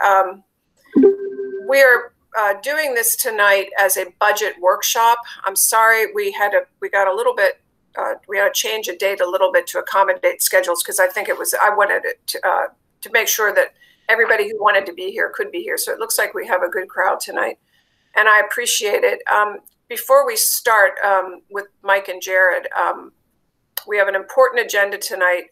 Jared. We're doing this tonight as a budget workshop. I'm sorry we had to change a date a little bit to accommodate schedules, because I wanted it to make sure that everybody who wanted to be here could be here. So it looks like we have a good crowd tonight, and I appreciate it. Before we start with Mike and Jared, we have an important agenda tonight,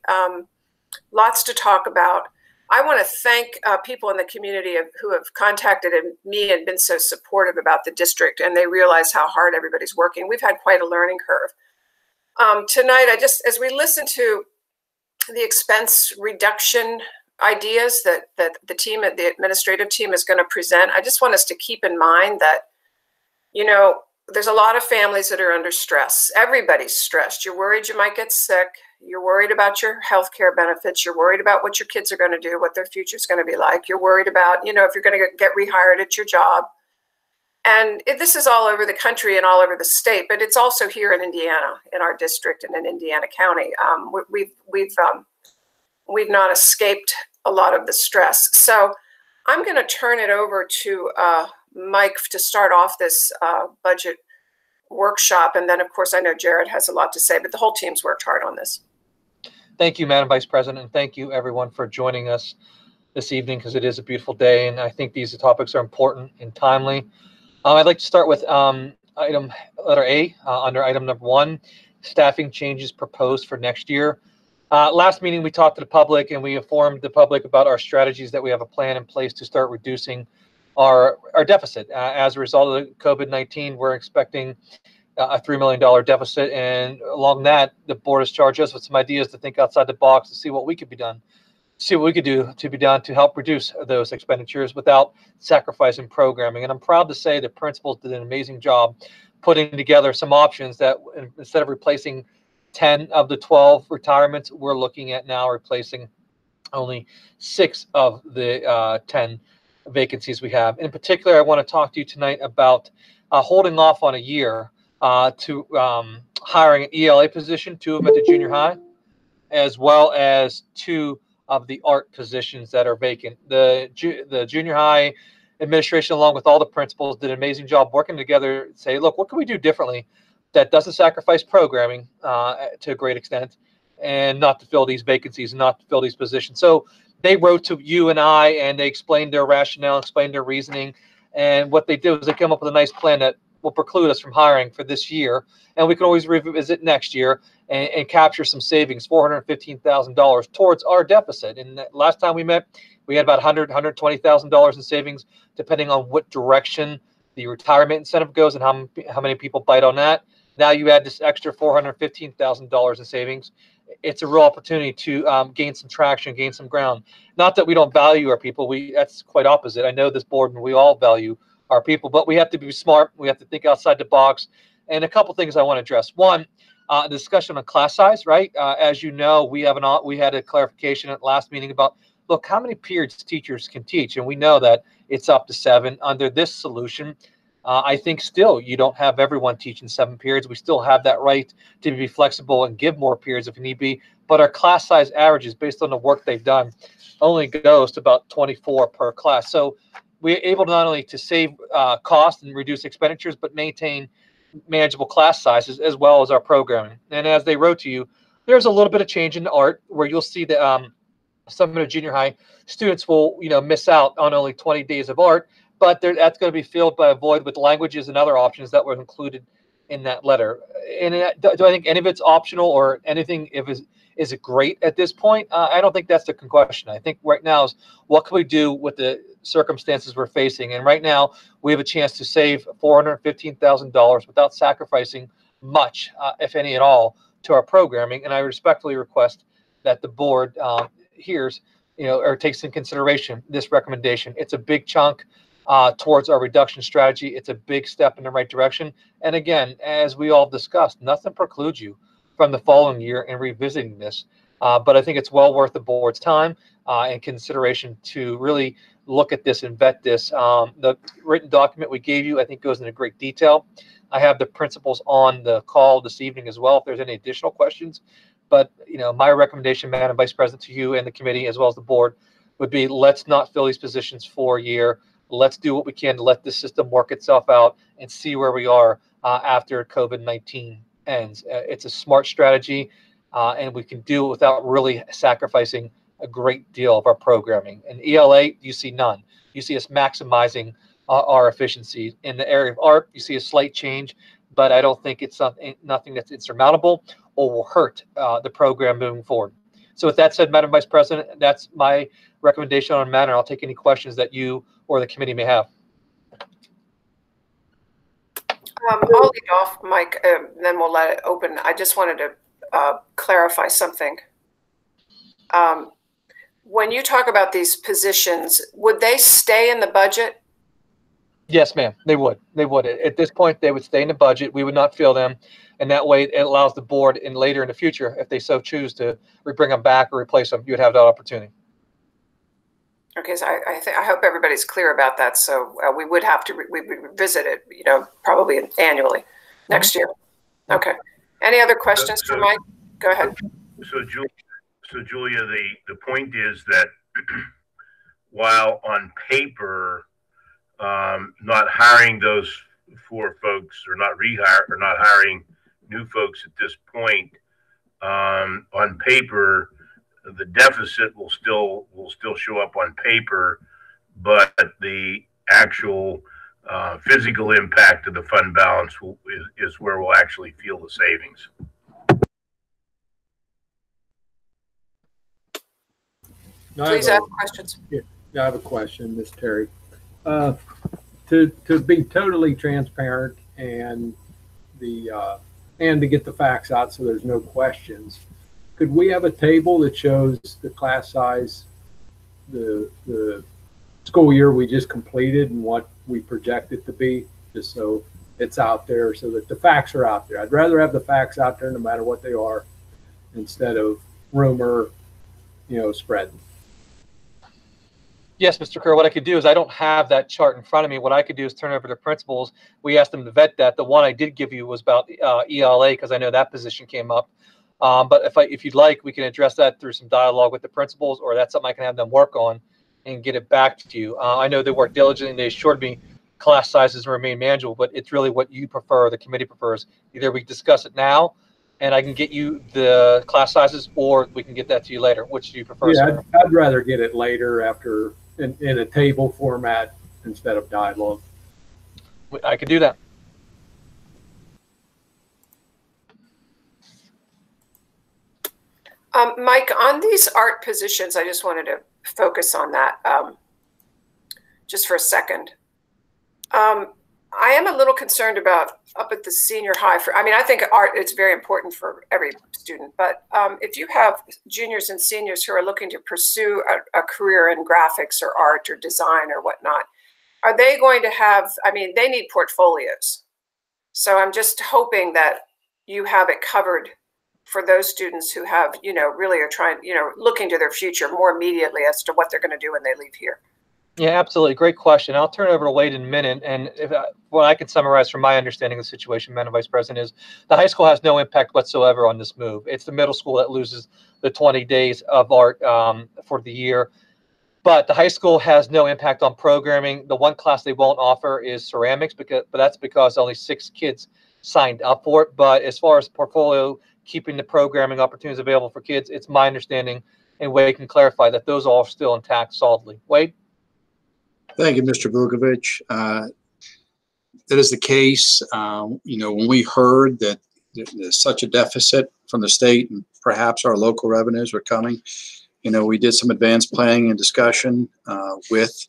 lots to talk about. I want to thank people in the community who have contacted me and been so supportive about the district, and they realize how hard everybody's working. We've had quite a learning curve. Tonight, as we listen to the expense reduction ideas that the administrative team is going to present, I just want us to keep in mind that, there's a lot of families that are under stress. Everybody's stressed. You're worried you might get sick. You're worried about your health care benefits. You're worried about what your kids are going to do, what their future is going to be like. You're worried about, if you're going to get rehired at your job. And this is all over the country and all over the state, but it's also here in Indiana, in our district and in Indiana County. We've not escaped a lot of the stress. So I'm going to turn it over to Mike to start off this budget workshop. And then, of course, I know Jared has a lot to say, but the whole team's worked hard on this. Thank you, Madam Vice President, and thank you, everyone, for joining us this evening, because it is a beautiful day, and I think these topics are important and timely. I'd like to start with item letter A, under item number 1, staffing changes proposed for next year. Last meeting, we talked to the public, and we informed the public about our strategies, that we have a plan in place to start reducing our deficit. As a result of COVID-19, we're expecting a $3 million deficit, and along that, the board has charged us with some ideas to think outside the box to see what we could be done, to help reduce those expenditures without sacrificing programming. And I'm proud to say that principals did an amazing job putting together some options that, instead of replacing 10 of the 12 retirements, we're looking at now replacing only 6 of the 10 vacancies we have. In particular, I want to talk to you tonight about holding off on a year to hiring an ELA position, 2 of them at the junior high, as well as 2 of the art positions that are vacant. The junior high administration, along with all the principals, did an amazing job working together to say, look, what can we do differently that doesn't sacrifice programming to a great extent, and not to fill these vacancies and not to fill these positions. So they wrote to you and I, and they explained their rationale, explained their reasoning. And what they did was they came up with a nice plan that will preclude us from hiring for this year. And we can always revisit next year and capture some savings, $415,000 towards our deficit. And last time we met, we had about $120,000 in savings, depending on what direction the retirement incentive goes and how many people bite on that. Now you add this extra $415,000 in savings. It's a real opportunity to gain some traction, gain some ground. Not that we don't value our people. That's quite opposite. I know this board and we all value our people, but we have to be smart. We have to think outside the box. And a couple things I want to address. One, the discussion on class size, right? As you know, we had a clarification at last meeting about, look, how many periods teachers can teach? And we know that it's up to 7. Under this solution, I think still you don't have everyone teaching 7 periods. We still have that right to be flexible and give more periods if need be. But our class size averages, based on the work they've done, only goes to about 24 per class. So we're able not only to save costs and reduce expenditures, but maintain manageable class sizes as well as our programming. And as they wrote to you, there's a little bit of change in art where you'll see that some of the junior high students will miss out on only 20 days of art. But that's going to be filled by a void with languages and other options that were included in that letter. And do I think any of it's optional or anything? Is it great at this point? I don't think that's the question. I think right now is what can we do with the circumstances we're facing? And right now we have a chance to save $415,000 without sacrificing much, if any at all, to our programming. And I respectfully request that the board hears, or takes in consideration this recommendation. It's a big chunk towards our reduction strategy. It's a big step in the right direction. And again, as we all discussed, nothing precludes you from the following year and revisiting this. But I think it's well worth the board's time and consideration to really look at this and vet this. The written document we gave you, I think, goes into great detail. I have the principals on the call this evening as well if there's any additional questions. But my recommendation, Madam Vice President, to you and the committee as well as the board, would be, let's not fill these positions for a year. Let's do what we can to let this system work itself out and see where we are after COVID-19 ends. It's a smart strategy, and we can do it without really sacrificing a great deal of our programming. In ELA, you see none. You see us maximizing our efficiency. In the area of art, you see a slight change, but I don't think it's nothing that's insurmountable or will hurt the program moving forward. So with that said, Madam Vice President, that's my recommendation on matter. I'll take any questions that you or the committee may have. I'll lead off, Mike, then we'll let it open. I just wanted to clarify something. When you talk about these positions, would they stay in the budget? Yes, ma'am, they would. They would. At this point, they would stay in the budget. We would not fill them. And that way it allows the board in later in the future, if they so choose to bring them back or replace them, you would have that opportunity. Okay, so I hope everybody's clear about that. So we would have to we would revisit it, probably annually next year. Okay. Any other questions for Mike? Go ahead. So Julia, the point is that while on paper, not hiring those 4 folks or not hiring new folks at this point, on paper, the deficit will still show up on paper, but the actual physical impact of the fund balance is where we'll actually feel the savings. Please ask questions. Yeah, I have a question, Ms. Terry. To be totally transparent and to get the facts out so there's no questions, could we have a table that shows the class size, the school year we just completed and what we project it to be, just so it's out there so that the facts are out there? I'd rather have the facts out there no matter what they are instead of rumor, spreading. Yes, Mr. Kerr, what I could do is I don't have that chart in front of me. What I could do is turn it over to principals. We asked them to vet that. The one I did give you was about ELA because I know that position came up. But if you'd like, we can address that through some dialogue with the principals, or that's something I can have them work on and get it back to you. I know they work diligently and they assured me class sizes remain manageable, but it's really what you prefer, the committee prefers. Either we discuss it now and I can get you the class sizes, or we can get that to you later. Which do you prefer? Yeah, I'd rather get it later after in a table format instead of dialogue. I could do that. Mike, on these art positions, I just wanted to focus on that just for a second. I am a little concerned about up at the senior high. I think art, it's very important for every student, but if you have juniors and seniors who are looking to pursue a career in graphics or art or design or whatnot, are they going to have, they need portfolios. So I'm just hoping that you have it covered for those students who have, really are trying, looking to their future more immediately as to what they're going to do when they leave here. Yeah, absolutely. Great question. I'll turn it over to Wade in a minute. And what I can summarize from my understanding of the situation, Madam Vice President, is the high school has no impact whatsoever on this move. It's the middle school that loses the 20 days of art for the year. But the high school has no impact on programming. The one class they won't offer is ceramics, but that's because only 6 kids signed up for it. But as far as portfolio, keeping the programming opportunities available for kids, it's my understanding, and Wade can clarify that those are all still intact solidly. Wade? Thank you, Mr. Vukovic. That is the case. When we heard that there's such a deficit from the state and perhaps our local revenues were coming, we did some advanced planning and discussion with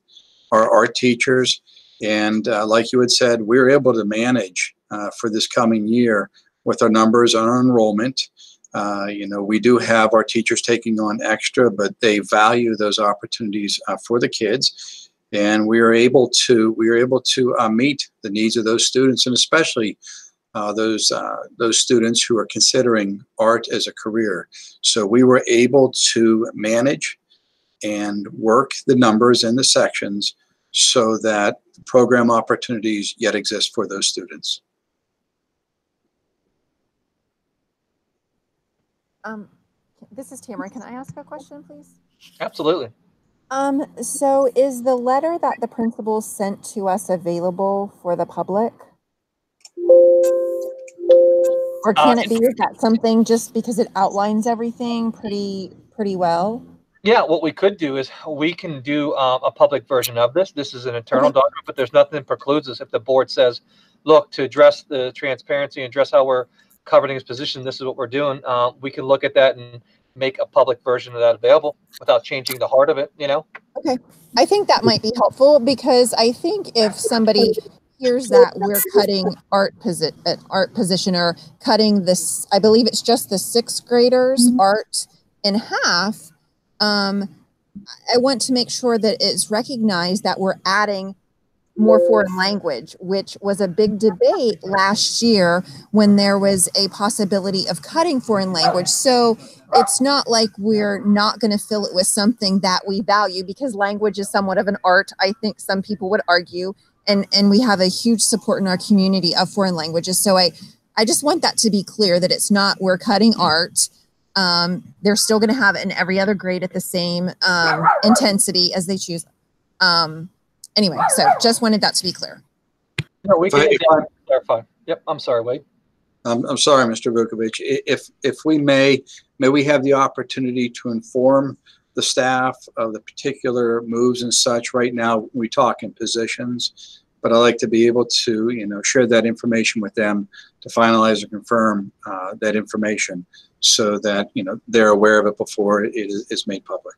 our art teachers. And like you had said, we were able to manage for this coming year with our numbers on our enrollment. We do have our teachers taking on extra, but they value those opportunities for the kids. And we are able to meet the needs of those students, and especially those students who are considering art as a career. So we were able to manage and work the numbers in the sections so that program opportunities yet exist for those students. This is Tamara. Can I ask a question, please? Absolutely. So is the letter that the principal sent to us available for the public? Or can it be, is that something just because it outlines everything pretty well? Yeah, what we could do is we can do a public version of this. This is an internal Okay. document, but there's nothing that precludes us if the board says, look, to address the transparency and address how we're covering his position, this is what we're doing. We can look at that and make a public version of that available without changing the heart of it, you know? Okay. I think that might be helpful because I think if somebody hears that we're cutting art position or cutting this, I believe it's just the sixth graders art in half. I want to make sure that it's recognized that we're adding more foreign language, which was a big debate last year when there was a possibility of cutting foreign language. So it's not like we're not going to fill it with something that we value, because language is somewhat of an art, I think some people would argue, and we have a huge support in our community of foreign languages. So I just want that to be clear, that it's not we're cutting art. They're still going to have it in every other grade at the same intensity as they choose. Anyway, so just wanted that to be clear. No, we can clarify. Yep, I'm sorry, Wade. I'm sorry, Mr. Vukovic. If we may we have the opportunity to inform the staff of the particular moves and such. Right now, we talk in positions, but I'd like to be able to, share that information with them to finalize or confirm that information so that, they're aware of it before it is made public.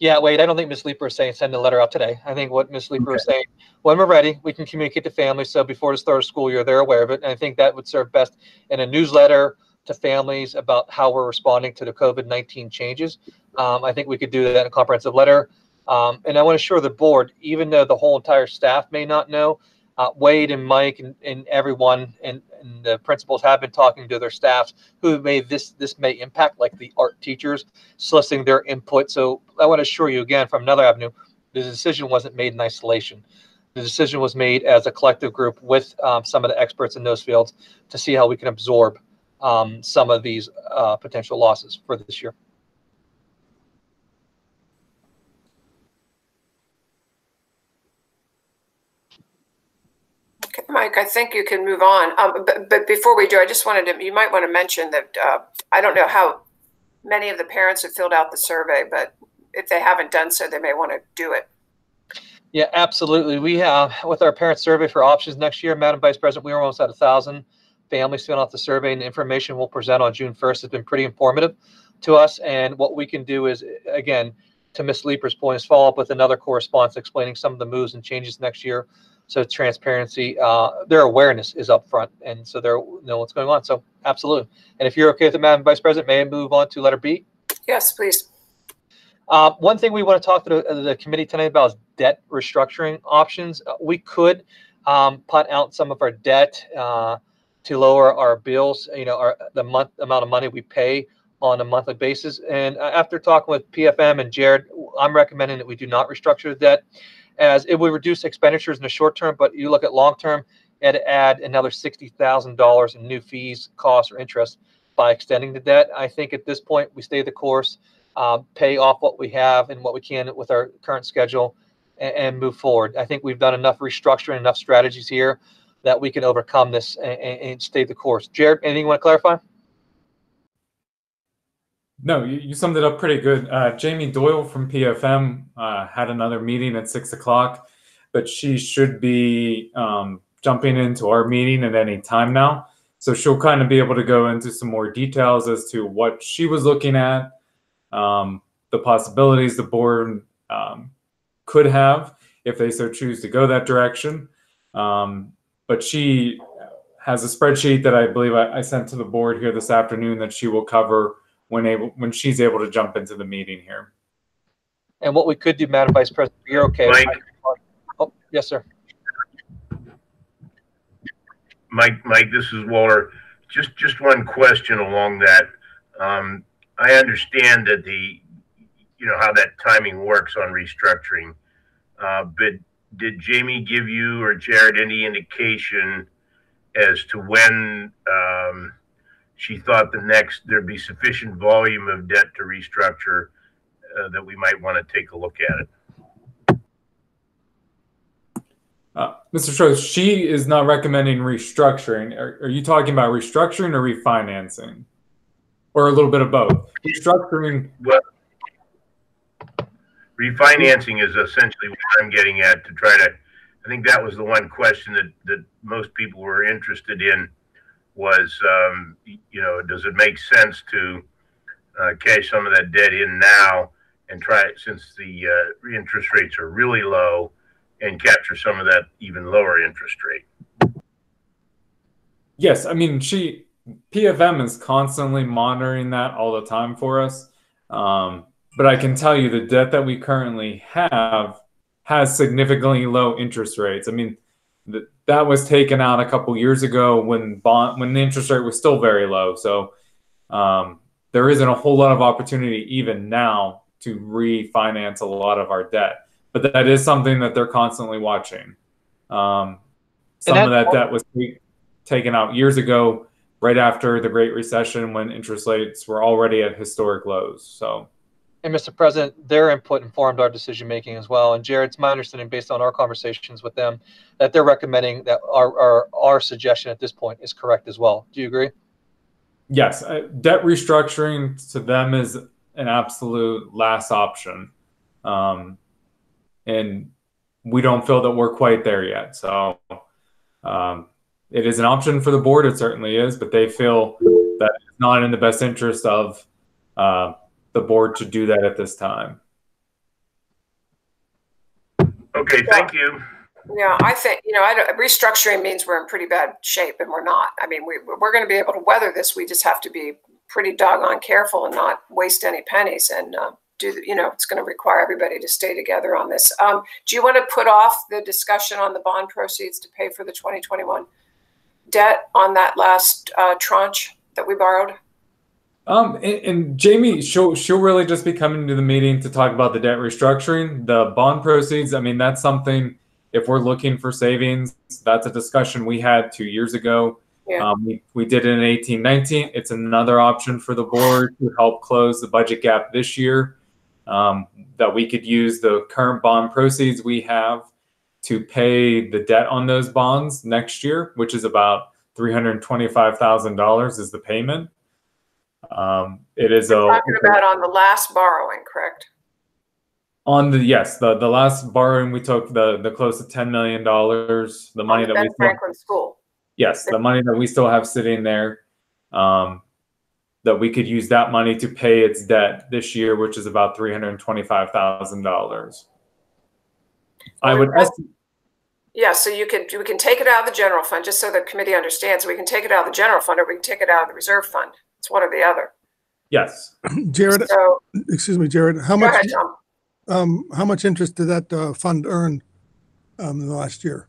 Yeah, Wade, I don't think Ms. Leeper is saying send a letter out today. I think what Ms. Leeper is saying, when we're ready, we can communicate to families. So before the start of school year, they're aware of it. And I think that would serve best in a newsletter to families about how we're responding to the COVID-19 changes. I think we could do that in a comprehensive letter. And I want to assure the board, even though the whole entire staff may not know, Wade and Mike and everyone and the principals have been talking to their staffs who this may impact, like the art teachers, soliciting their input. So I want to assure you again from another avenue, the decision wasn't made in isolation. The decision was made as a collective group with some of the experts in those fields to see how we can absorb some of these potential losses for this year. Okay, Mike, I think you can move on. But before we do, I just wanted to, you might want to mention that I don't know how many of the parents have filled out the survey, but if they haven't done so, they may want to do it. Yeah, absolutely. We have, with our parent survey for options next year, Madam Vice President, we were almost at 1,000 families filling out the survey, and the information we'll present on June 1st has been pretty informative to us. And what we can do is, again, to Ms. Leeper's point, is follow up with another correspondence explaining some of the moves and changes next year. So transparency, their awareness is up front, and so they know what's going on. So absolutely. And if you're okay with it, Madam Vice President, may I move on to letter B? Yes, please. One thing we want to talk to the committee tonight about is debt restructuring options. We could punt out some of our debt to lower our bills, the amount of money we pay on a monthly basis. And after talking with PFM and Jared, I'm recommending that we do not restructure the debt, as it would reduce expenditures in the short term, but you look at long term, and add another $60,000 in new fees, costs, or interest by extending the debt. I think at this point we stay the course, pay off what we have and what we can with our current schedule, and move forward. I think we've done enough restructuring, enough strategies here that we can overcome this and stay the course. Jared, anything you want to clarify? No, you summed it up pretty good. Jamie Doyle from PFM had another meeting at 6 o'clock, but she should be jumping into our meeting at any time now. So she'll kind of be able to go into some more details as to what she was looking at, the possibilities the board could have if they so choose to go that direction. But she has a spreadsheet that I believe I sent to the board here this afternoon that she will cover when she's able to jump into the meeting here. And what we could do, Madam Vice President, if you're okay. Mike. Oh, yes, sir. Mike, this is Walter. Just one question along that. I understand that how that timing works on restructuring, but did Jamie give you or Jared any indication as to when she thought there'd be sufficient volume of debt to restructure that we might want to take a look at it? Mr. Strauss, she is not recommending restructuring. Are you talking about restructuring or refinancing? Or a little bit of both? Restructuring. Well, refinancing is essentially what I'm getting at, to try to, I think that was the one question that most people were interested in was, does it make sense to cash some of that debt in now and try it, since the interest rates are really low, and capture some of that even lower interest rate? Yes, I mean, PFM is constantly monitoring that all the time for us. But I can tell you the debt that we currently have has significantly low interest rates. I mean, that was taken out a couple years ago when the interest rate was still very low. So there isn't a whole lot of opportunity even now to refinance a lot of our debt. But that is something that they're constantly watching. Some of that debt was taken out years ago, right after the Great Recession, when interest rates were already at historic lows. So, and Mr. President, their input informed our decision making as well. And Jared, it's my understanding, based on our conversations with them, that they're recommending that our suggestion at this point is correct as well. Do you agree? Yes, debt restructuring to them is an absolute last option. And we don't feel that we're quite there yet. So it is an option for the board. It certainly is, but they feel that it's not in the best interest of the board to do that at this time. Okay, thank you. Yeah, I think, restructuring means we're in pretty bad shape, and we're not. I mean, we're going to be able to weather this. We just have to be pretty doggone careful and not waste any pennies, and it's going to require everybody to stay together on this. Do you want to put off the discussion on the bond proceeds to pay for the 2021 debt on that last tranche that we borrowed? And Jamie, she'll really just be coming to the meeting to talk about the debt restructuring. The bond proceeds, I mean, that's something, if we're looking for savings, that's a discussion we had 2 years ago. Yeah. We did it in 18-19. It's another option for the board to help close the budget gap this year, that we could use the current bond proceeds we have to pay the debt on those bonds next year, which is about $325,000 is the payment. It is talking about on the last borrowing, correct? On the the last borrowing we took, the close to $10 million, the money that we Franklin School. Yes, the money that we still have sitting there, that we could use that money to pay its debt this year, which is about $325,000. I would estimate. Yeah, so we can take it out of the general fund, just so the committee understands. We can take it out of the general fund, or we can take it out of the reserve fund. It's one or the other. Yes. Jared, excuse me, Jared, how much interest did that fund earn in the last year?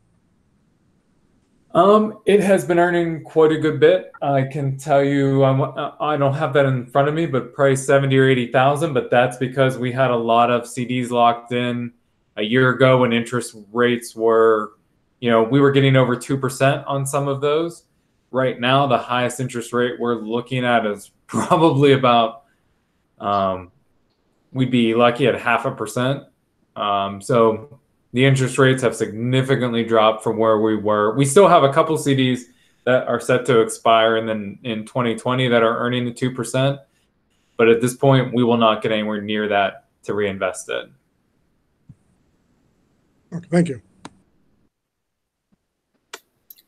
It has been earning quite a good bit. I can tell you, I don't have that in front of me, but probably 70 or 80,000. But that's because we had a lot of CDs locked in a year ago when interest rates were, we were getting over 2% on some of those. Right now, the highest interest rate we're looking at is probably about, we'd be lucky at 0.5%. So the interest rates have significantly dropped from where we were. We still have a couple CDs that are set to expire in 2020 that are earning the 2%. But at this point, we will not get anywhere near that to reinvest it. Okay, thank you.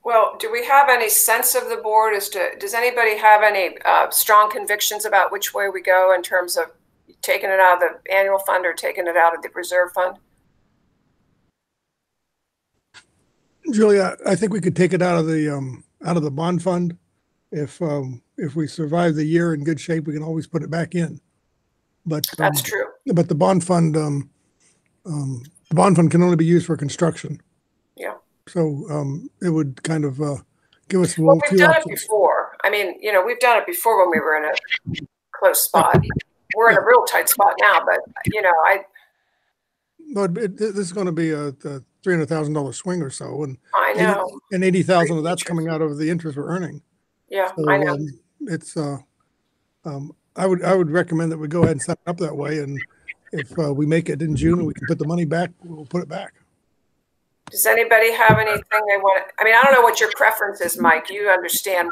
Well, do we have any sense of the board does anybody have any strong convictions about which way we go in terms of taking it out of the annual fund or taking it out of the reserve fund? Julia, I think we could take it out of the bond fund. If we survive the year in good shape, we can always put it back in. But that's true. But the bond fund can only be used for construction. Yeah. So it would kind of give us we've done it before. I mean, we've done it before when we were in a close spot. We're in a real tight spot now, but But this is going to be a $300,000 swing or so, and I know, and 80,000 of that's coming out of the interest we're earning. Yeah, so, I know. I would recommend that we go ahead and set it up that way, and if we make it in June and we can put the money back, we'll put it back. Does anybody have anything they want? I mean, I don't know what your preference is, Mike. You understand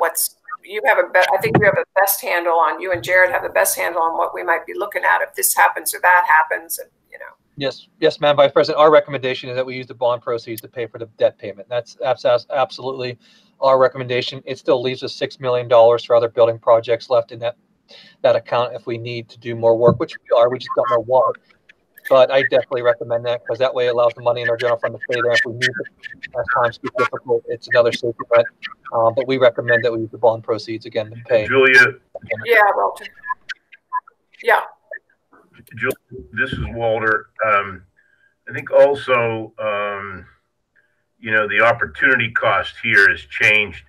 you have I think you have the best handle on, you and Jared have the best handle on what we might be looking at if this happens or that happens, and you know. Yes, Madam Vice President. Our recommendation is that we use the bond proceeds to pay for the debt payment. That's absolutely our recommendation. It still leaves us $6 million for other building projects left in that account if we need to do more work, which we just don't know what. But I definitely recommend that, because that way it allows the money in our general fund to stay there if we need it. As times get difficult, it's another safety net. But we recommend that we use the bond proceeds again to pay. Julia. Yeah, Walter. Yeah. Julia, this is Walter. I think also, you know, the opportunity cost here has changed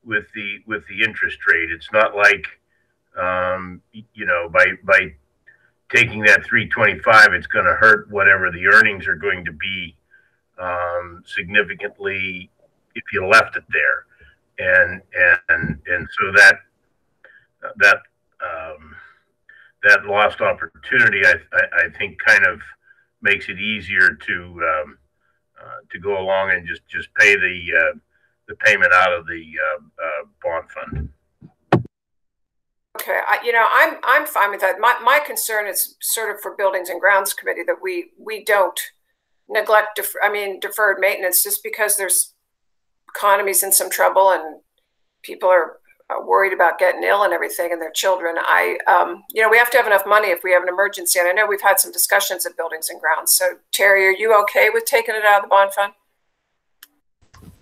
with the interest rate. It's not like, you know, by taking that 325, it's going to hurt whatever the earnings are going to be significantly if you left it there, and so that lost opportunity, I think, kind of makes it easier to go along and just pay the payment out of the bond fund. Okay, you know, I'm fine with that. My concern is sort of for Buildings and Grounds Committee that we don't neglect deferred maintenance, just because there's economy's in some trouble and people are worried about getting ill and everything, and their children. You know, we have to have enough money if we have an emergency, and I know we've had some discussions at Buildings and Grounds. So Terry, are you okay with taking it out of the bond fund?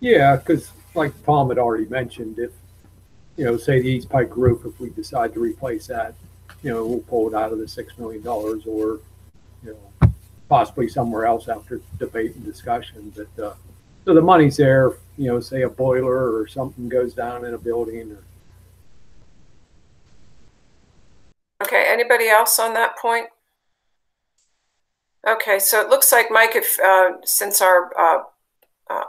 Yeah, because like Tom had already mentioned, if, you know, say the East Pike roof, if we decide to replace that, you know, we'll pull it out of the $6 million, or, you know, possibly somewhere else after debate and discussion. But so the money's there, you know, say a boiler or something goes down in a building. Okay, anybody else on that point? Okay, so it looks like, Mike, if since our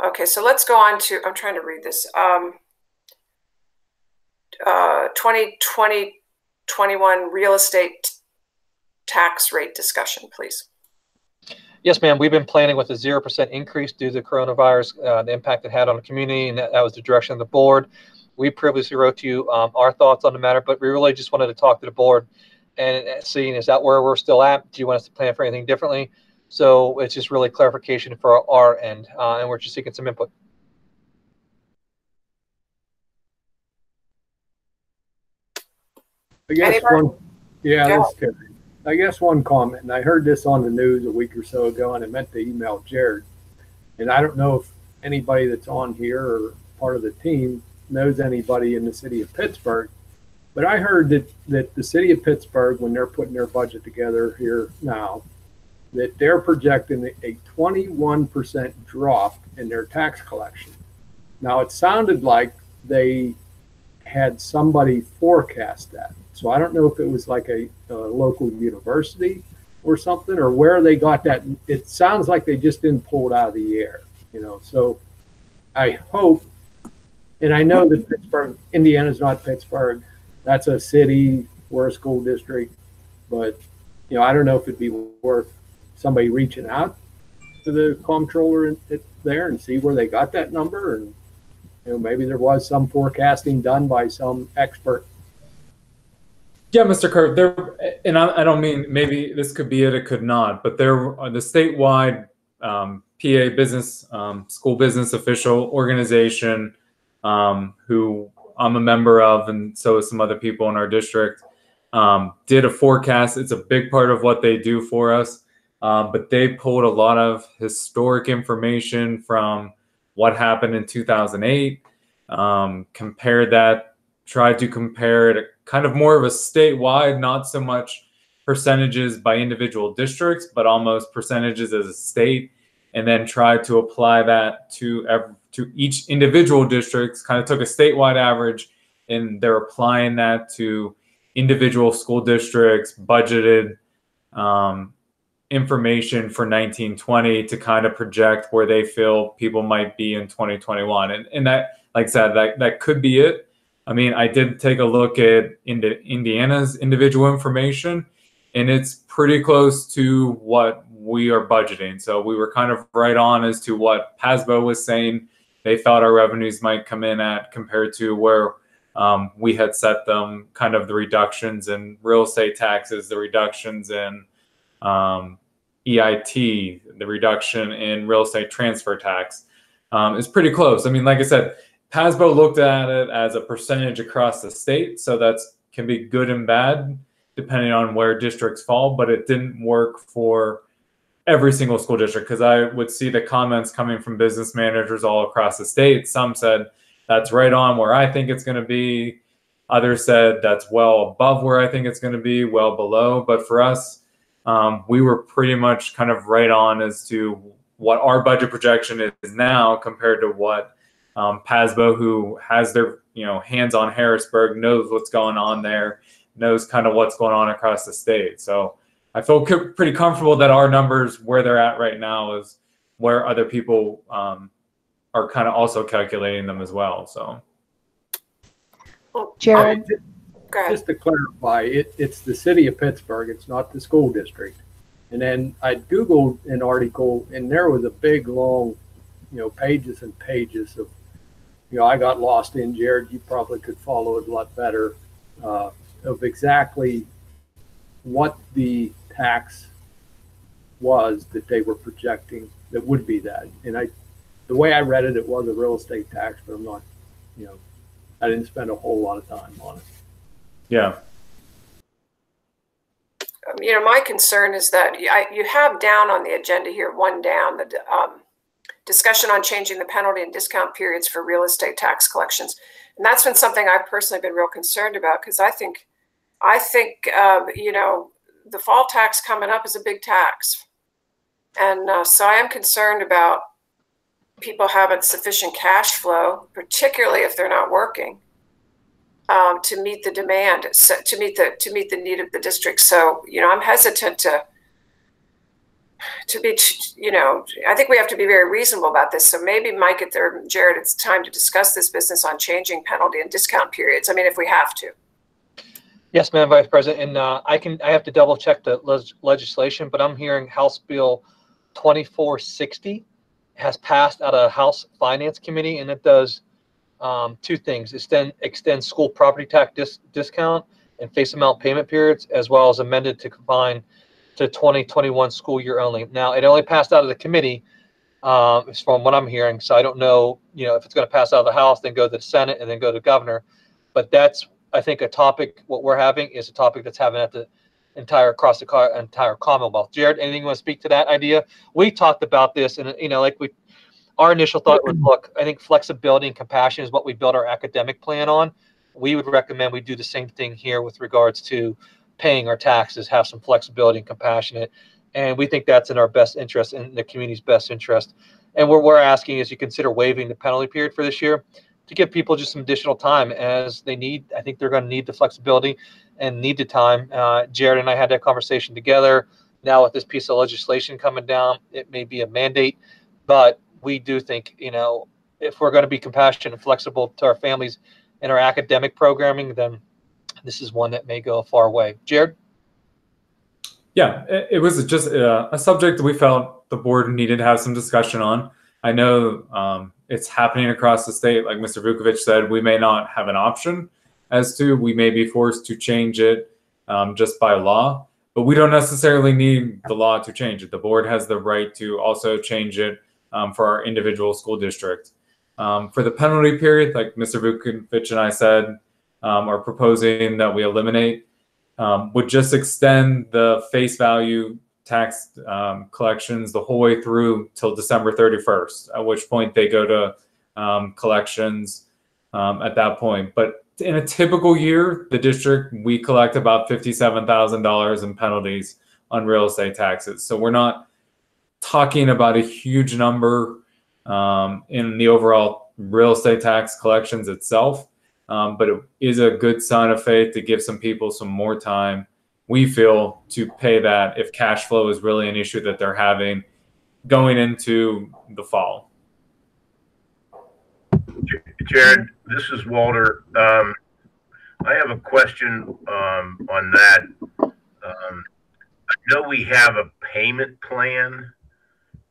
okay, so let's go on to, I'm trying to read this. 2020-21 real estate tax rate discussion, please. Yes, ma'am. We've been planning with a 0% increase due to the coronavirus, the impact it had on the community, and that was the direction of the board. We previously wrote to you our thoughts on the matter, but we really just wanted to talk to the board and seeing, is that where we're still at? Do you want us to plan for anything differently? So it's just really clarification for our end, and we're just seeking some input. I guess I guess one comment, and I heard this on the news a week or so ago, and I meant to email Jared. And I don't know if anybody that's on here or part of the team knows anybody in the city of Pittsburgh, but I heard that the city of Pittsburgh, when they're putting their budget together here now, that they're projecting a 21% drop in their tax collection. Now, it sounded like they had somebody forecast that. So I don't know if it was like a local university or something, or where they got that. It sounds like they just didn't pull it out of the air, you know. So I hope, and I know that Pittsburgh, Indiana's not Pittsburgh. That's a city, we're a school district. But, you know, I don't know if it'd be worth somebody reaching out to the comptroller there and see where they got that number. And, you know, maybe there was some forecasting done by some expert. Yeah, Mr. Kerr, and I don't mean, maybe this could be it, it could not, but there are the statewide PA business, school business official organization, who I'm a member of, and so is some other people in our district, did a forecast. It's a big part of what they do for us, but they pulled a lot of historic information from what happened in 2008, compared that, tried to compare it kind of more of a statewide, not so much percentages by individual districts, but almost percentages as a state, and then tried to apply that to each individual districts, kind of took a statewide average, and they're applying that to individual school districts, budgeted information for 1920 to kind of project where they feel people might be in 2021. And that, like I said, that could be it. I mean, I did take a look at Indiana's individual information, and it's pretty close to what we are budgeting. So we were kind of right on as to what PASBO was saying they thought our revenues might come in at compared to where we had set them, kind of the reductions in real estate taxes, the reductions in EIT, the reduction in real estate transfer tax is pretty close. I mean, like I said, PASBO looked at it as a percentage across the state, so that's can be good and bad depending on where districts fall, but it didn't work for every single school district, because I would see the comments coming from business managers all across the state. Some said that's right on where I think it's going to be. Others said that's well above where I think it's going to be, well below. But for us, we were pretty much kind of right on as to what our budget projection is now compared to what PASBO, who has their hands on Harrisburg, knows what's going on there, knows kind of what's going on across the state. So I feel pretty comfortable that our numbers, where they're at right now, is where other people are kind of also calculating them as well. So, well, Jared, go ahead. Just to clarify, it's the city of Pittsburgh. It's not the school district. And then I Googled an article, and there was a big, long, pages and pages of, I got lost in, Jared, you probably could follow it a lot better, of exactly what the tax was that they were projecting that would be that. And the way I read it, it was a real estate tax, but I'm not, I didn't spend a whole lot of time on it. Yeah. My concern is that you have down on the agenda here, one down, the discussion on changing the penalty and discount periods for real estate tax collections. And that's been something I've personally been real concerned about, because I think the fall tax coming up is a big tax. And so I am concerned about people having sufficient cash flow, particularly if they're not working, to meet the demand, to meet the need of the district. So, I'm hesitant to be, I think we have to be very reasonable about this. So maybe Mike, Jared, it's time to discuss this business on changing penalty and discount periods. I mean, if we have to. Yes, Madam Vice President, and I have to double check the legislation, but I'm hearing House Bill 2460 has passed out of House Finance Committee, and it does two things: extend school property tax discount and face amount payment periods, as well as amended to confine to 2021 school year only. Now, it only passed out of the committee, from what I'm hearing, so I don't know, if it's going to pass out of the House, then go to the Senate, and then go to the governor. But that's, I think, a topic. What we're having is a topic that's having at the entire Commonwealth. Jared, anything you want to speak to that idea? We talked about this, and our initial thought was, look, I think flexibility and compassion is what we build our academic plan on. We would recommend we do the same thing here with regards to paying our taxes, have some flexibility and compassionate, and we think that's in our best interest, in the community's best interest. And what we're asking is you consider waiving the penalty period for this year, to give people just some additional time as they need. I think they're going to need the flexibility and need the time. Jared and I had that conversation together. Now with this piece of legislation coming down, it may be a mandate, but we do think, if we're going to be compassionate and flexible to our families and our academic programming, then this is one that may go a far way. Jared? Yeah, it was just a subject that we felt the board needed to have some discussion on. I know it's happening across the state. Like Mr. Vukovic said, we may not have an option as to, we may be forced to change it just by law, but we don't necessarily need the law to change it. The board has the right to also change it for our individual school district. For the penalty period, like Mr. Vukovic and I said, are proposing that we eliminate, would just extend the face value tax collections the whole way through till December 31st, at which point they go to collections at that point. But in a typical year, the district, we collect about $57,000 in penalties on real estate taxes. So we're not talking about a huge number in the overall real estate tax collections itself. But it is a good sign of faith to give some people some more time, we feel, to pay that if cash flow is really an issue that they're having going into the fall. Jared, this is Walter. I have a question on that. know we have a payment plan,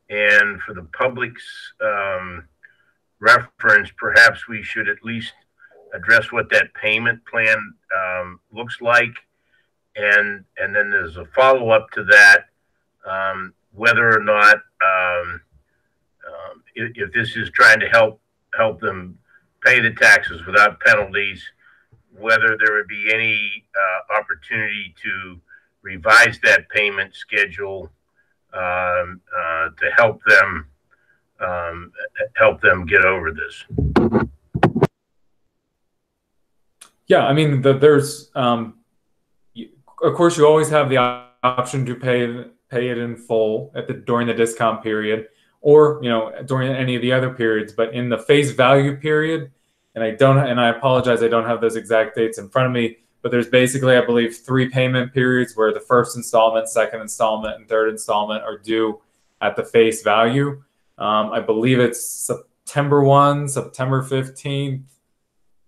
and for the public's reference, perhaps we should at least address what that payment plan looks like, and then there's a follow-up to that, whether or not if this is trying to help them pay the taxes without penalties, whether there would be any opportunity to revise that payment schedule to help them get over this. Yeah, I mean, there's of course you always have the option to pay it in full during the discount period, or during any of the other periods. But in the face value period, and I apologize, I don't have those exact dates in front of me, but there's basically, I believe, 3 payment periods where the first installment, second installment, and third installment are due at the face value. I believe it's September 1, September 15th,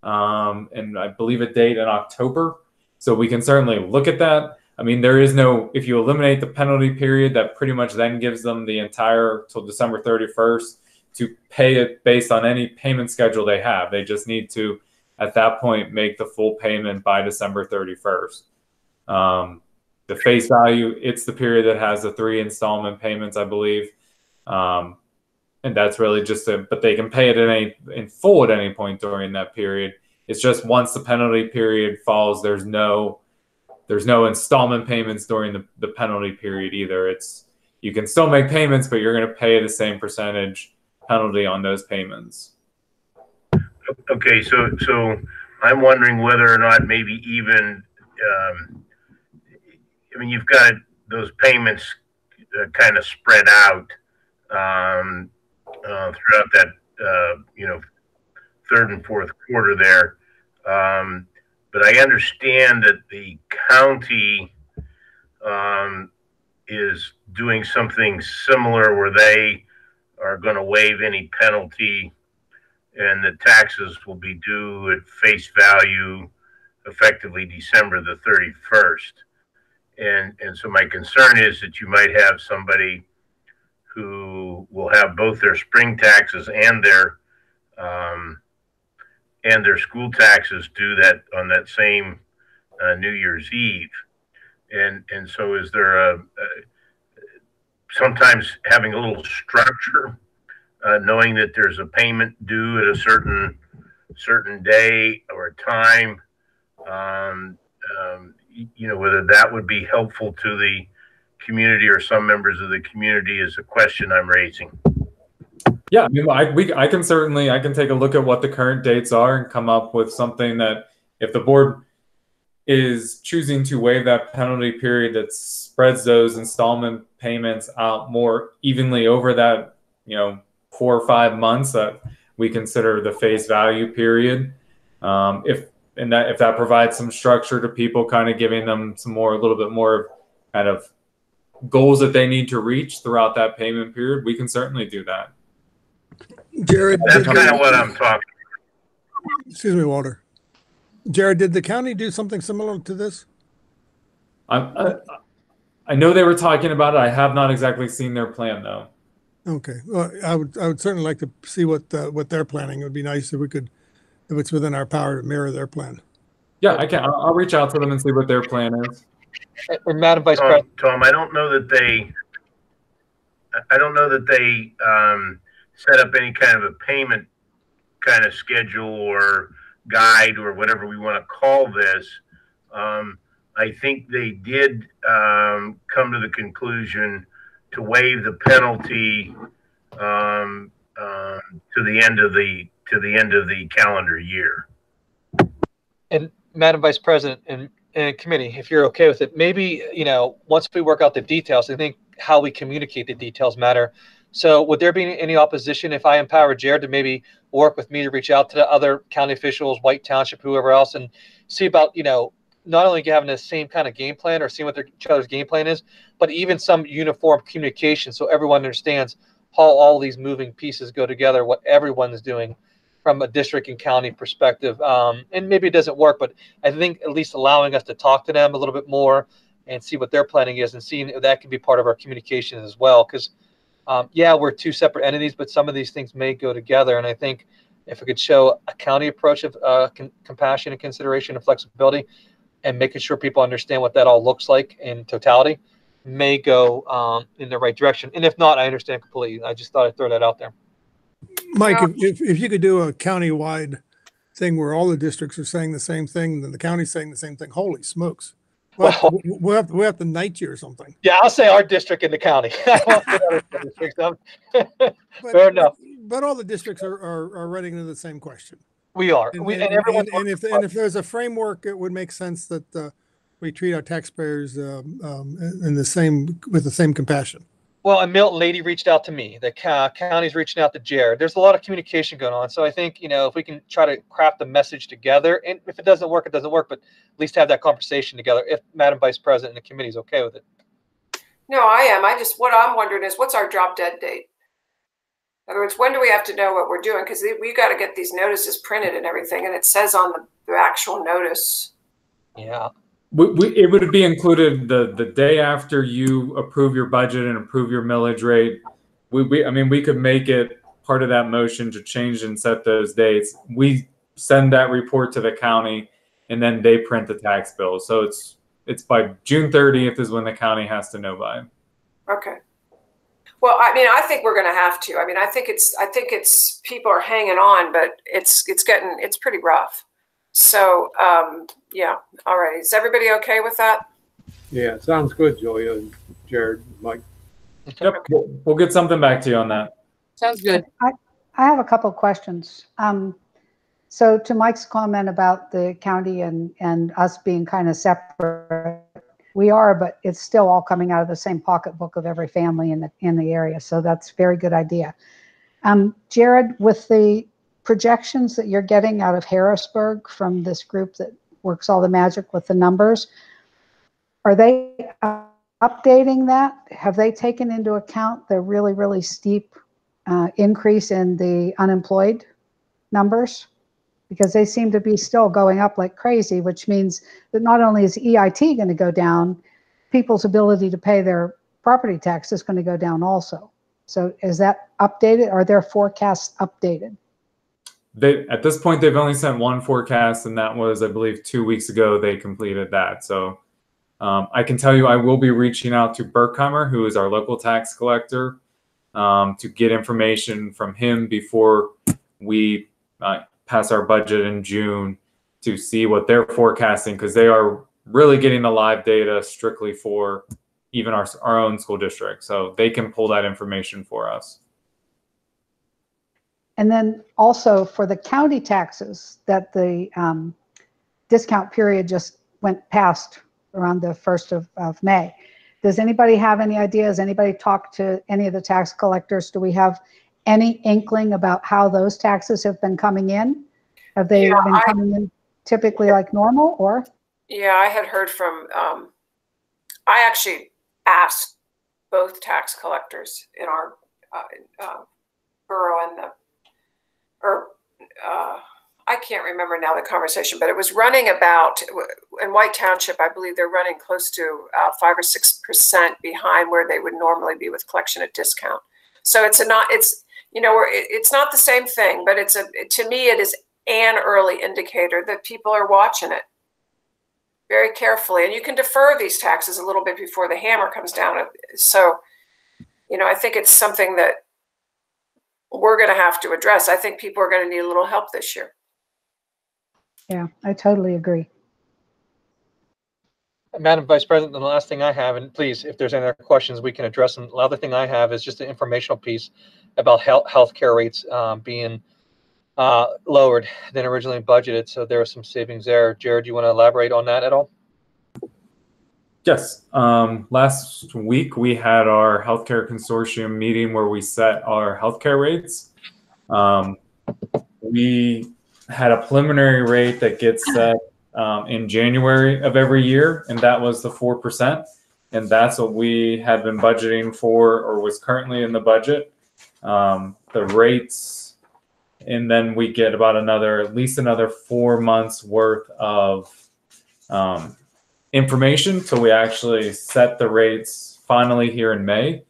and I believe a date in October. So we can certainly look at that. I mean, there is no, if you eliminate the penalty period, that pretty much then gives them the entire till December 31st to pay it based on any payment schedule they have. They just need to, at that point, make the full payment by December 31st. The face value, it's the period that has the 3 installment payments, I believe. And that's really just but they can pay it in full at any point during that period. It's just once the penalty period falls, there's no installment payments during the penalty period either. You can still make payments, but you're going to pay the same percentage penalty on those payments. Okay, so I'm wondering whether or not maybe even, I mean, you've got those payments kind of spread out throughout that, third and fourth quarter there. But I understand that the county is doing something similar where they are going to waive any penalty, and the taxes will be due at face value effectively December the 31st. And so my concern is that you might have somebody who will have both their spring taxes and their school taxes due that on that same New Year's Eve. And so is there sometimes having a little structure, knowing that there's a payment due at a certain day or time, whether that would be helpful to the community or some members of the community is a question I'm raising. Yeah, I mean, I can take a look at what the current dates are and come up with something that, if the board is choosing to waive that penalty period, that spreads those installment payments out more evenly over that 4 or 5 months that we consider the face value period. If that provides some structure to people, kind of giving them a little bit more kind of goals that they need to reach throughout that payment period, we can certainly do that. Jared, that's kind of what I'm talking about. Excuse me, Walter. Jared, did the county do something similar to this? I know they were talking about it. I have not exactly seen their plan, though. Okay. Well, I would certainly like to see what they're planning. It would be nice if we could, if it's within our power to mirror their plan. Yeah, I can. I'll reach out to them and see what their plan is. And Madam Vice President, Tom, I don't know that they set up any kind of a payment kind of schedule or guide or whatever we want to call this. I think they did come to the conclusion to waive the penalty to the end of the calendar year. and Madam Vice President and committee, if you're okay with it, maybe once we work out the details, I think how we communicate the details matter. So would there be any opposition if I empower Jared to maybe work with me to reach out to the other county officials, White Township, whoever else, and see about, not only having the same kind of game plan or seeing what each other's game plan is, but even some uniform communication so everyone understands how all these moving pieces go together, what everyone's doing from a district and county perspective. And maybe it doesn't work, but I think at least allowing us to talk to them a little bit more, and see what their planning is, and seeing if that can be part of our communication as well. Because yeah, we're two separate entities, but some of these things may go together. And I think if we could show a county approach of compassion and consideration and flexibility, and making sure people understand what that all looks like in totality, may go in the right direction. And if not, I understand completely. I just thought I'd throw that out there. Mike, if you could do a county-wide thing where all the districts are saying the same thing, then the county's saying the same thing, holy smokes. We'll have to knight you or something. Yeah, I'll say our district in the county. Fair enough. But all the districts are running into the same question. We are. And if there's a framework, it would make sense that we treat our taxpayers with the same compassion. Well, and Milton Lady reached out to me. The county's reaching out to Jared. There's a lot of communication going on. So I think, if we can try to craft a message together, and if it doesn't work, it doesn't work, but at least have that conversation together if Madam Vice President and the committee is okay with it. No, I am. What I'm wondering is, what's our drop dead date? In other words, when do we have to know what we're doing? Because we've got to get these notices printed and everything, and it says on the actual notice. Yeah. It would be included the day after you approve your budget and approve your millage rate. We could make it part of that motion to change and set those dates. We send that report to the county, and then they print the tax bill. So it's by June 30th is when the county has to know by. Okay. Well, I think we're going to have to. I think it's people are hanging on, but it's pretty rough. So, yeah. All right. Is everybody okay with that? Yeah, sounds good, Julia and Jared, Mike. Yep. We'll get something back to you on that. Sounds good. I have a couple of questions. So to Mike's comment about the county and us being kind of separate, we are, but it's still all coming out of the same pocketbook of every family in the area. So that's a very good idea. Jared, with the projections that you're getting out of Harrisburg from this group that works all the magic with the numbers, are they updating that? Have they taken into account the really, really steep increase in the unemployed numbers? Because they seem to be still going up like crazy, which means that not only is EIT going to go down, people's ability to pay their property tax is going to go down also. So is that updated? Are their forecasts updated? At this point, they've only sent one forecast, and that was, I believe, 2 weeks ago they completed that. So I can tell you I will be reaching out to Berkheimer, who is our local tax collector, to get information from him before we pass our budget in June to see what they're forecasting, because they are really getting the live data strictly for even our own school district. So they can pull that information for us. And then also for the county taxes that the discount period just went past around the 1st of May. Does anybody have any ideas? Anybody talk to any of the tax collectors? Do we have any inkling about how those taxes have been coming in? Have they been coming in typically like normal, or? Yeah, I had heard from, I actually asked both tax collectors in our borough and I can't remember now the conversation, but it was running about, in White Township, I believe they're running close to 5 or 6% behind where they would normally be with collection at discount. So it's not the same thing, but to me, it is an early indicator that people are watching it very carefully. And you can defer these taxes a little bit before the hammer comes down. So, I think it's something that we're going to have to address. I think people are going to need a little help this year. Yeah, I totally agree. Madam Vice President, the last thing I have, and please, if there's any other questions, we can address them. The other thing I have is just an informational piece about healthcare rates being lowered than originally budgeted. So there are some savings there. Jared, do you want to elaborate on that at all? Yes. Last week, we had our healthcare consortium meeting where we set our healthcare rates. We had a preliminary rate that gets set in January of every year, and that was the 4%. And that's what we had been budgeting for, or was currently in the budget. The rates, and then we get about at least another 4 months worth of information till we actually set the rates finally here in May.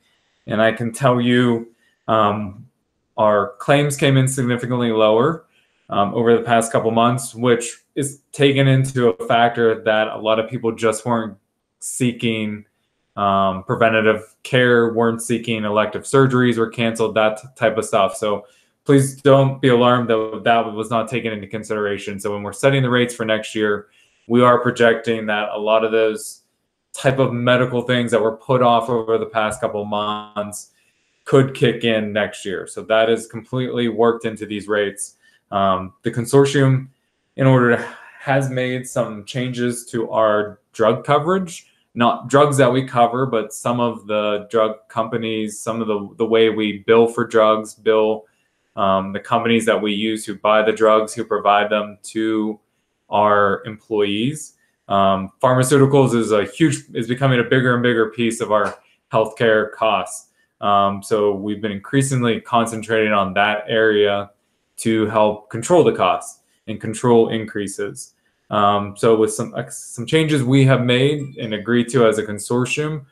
And I can tell you our claims came in significantly lower over the past couple months, which is taken into a factor that a lot of people just weren't seeking preventative care, weren't seeking elective surgeries, were canceled, that type of stuff. So please don't be alarmed that that was not taken into consideration. So when we're setting the rates for next year, we are projecting that a lot of those type of medical things that were put off over the past couple of months could kick in next year. So that is completely worked into these rates. The consortium, in order to, has made some changes to our drug coverage, not drugs that we cover, but some of the drug companies, some of the way we bill for drugs, bill the companies that we use who buy the drugs, who provide them to our employees. Pharmaceuticals is becoming a bigger and bigger piece of our healthcare costs. So we've been increasingly concentrating on that area to help control the costs and control increases. So with some changes we have made and agreed to as a consortium,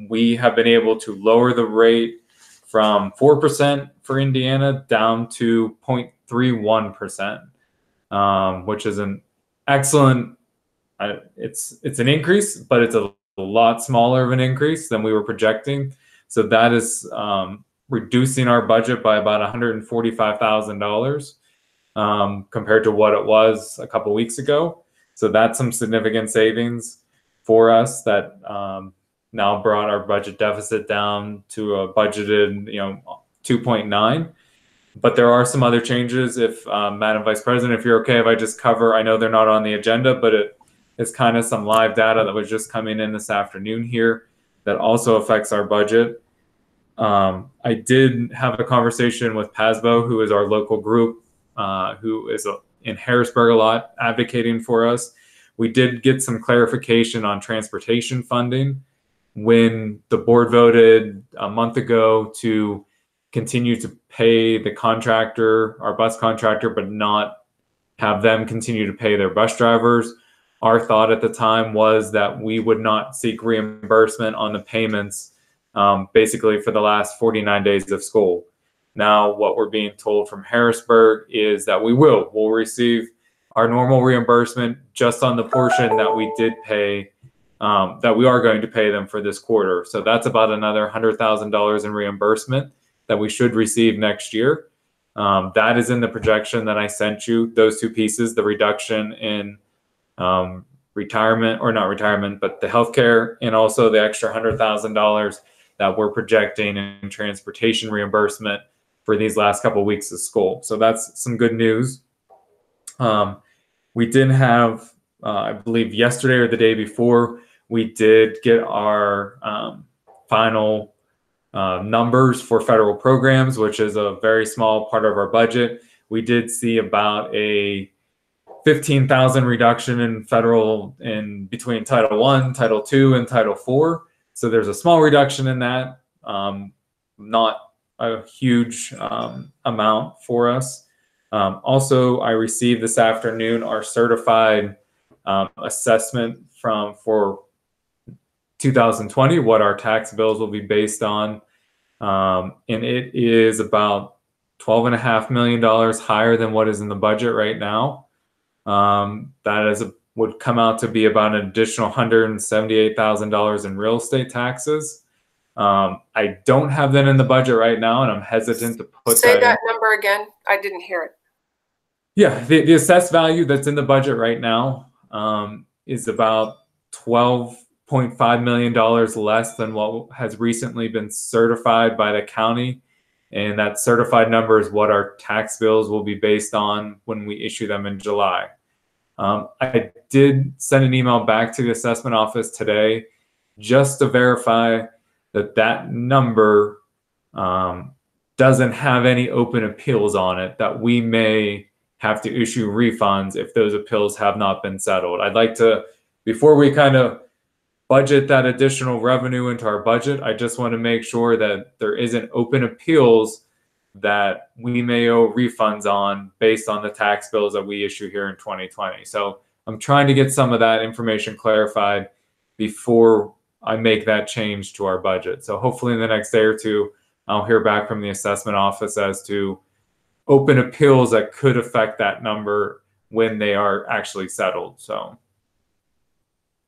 we have been able to lower the rate from 4% for Indiana down to 0.31%, which is an excellent, it's an increase, but it's a lot smaller of an increase than we were projecting. So that is reducing our budget by about $145,000 compared to what it was a couple weeks ago. So that's some significant savings for us that now brought our budget deficit down to a budgeted 2.9. But there are some other changes. If Madam Vice President, if you're okay, if I just cover, I know they're not on the agenda, but it is kind of some live data that was just coming in this afternoon here that also affects our budget. I did have a conversation with PASBO, who is our local group, who is in Harrisburg a lot, advocating for us. We did get some clarification on transportation funding when the board voted a month ago to continue to pay the contractor, our bus contractor, but not have them continue to pay their bus drivers. Our thought at the time was that we would not seek reimbursement on the payments basically for the last 49 days of school. Now, what we're being told from Harrisburg is that we'll receive our normal reimbursement just on the portion that we did pay, that we are going to pay them for this quarter. So that's about another $100,000 in reimbursement that we should receive next year. That is in the projection that I sent you, those two pieces, the reduction in retirement, or not retirement, but the healthcare, and also the extra $100,000 that we're projecting in transportation reimbursement for these last couple of weeks of school. So that's some good news. We did have, I believe yesterday or the day before, we did get our final numbers for federal programs, which is a very small part of our budget. We did see about a 15,000 reduction in federal in between Title I, Title II, and Title IV. So there's a small reduction in that, not a huge amount for us. Also, I received this afternoon our certified assessment for 2020, what our tax bills will be based on. And it is about $12.5 million higher than what is in the budget right now. That would come out to be about an additional $178,000 in real estate taxes. I don't have that in the budget right now, and I'm hesitant to put Say that number again. I didn't hear it. Yeah, the assessed value that's in the budget right now is about $12.5 million less than what has recently been certified by the county. And that certified number is what our tax bills will be based on when we issue them in July. I did send an email back to the assessment office today just to verify that that number doesn't have any open appeals on it, that we may have to issue refunds if those appeals have not been settled. I'd like to, before we kind of budget that additional revenue into our budget, I just want to make sure that there isn't open appeals that we may owe refunds on based on the tax bills that we issue here in 2020. So I'm trying to get some of that information clarified before I make that change to our budget. So hopefully in the next day or two, I'll hear back from the assessment office as to open appeals that could affect that number when they are actually settled. So,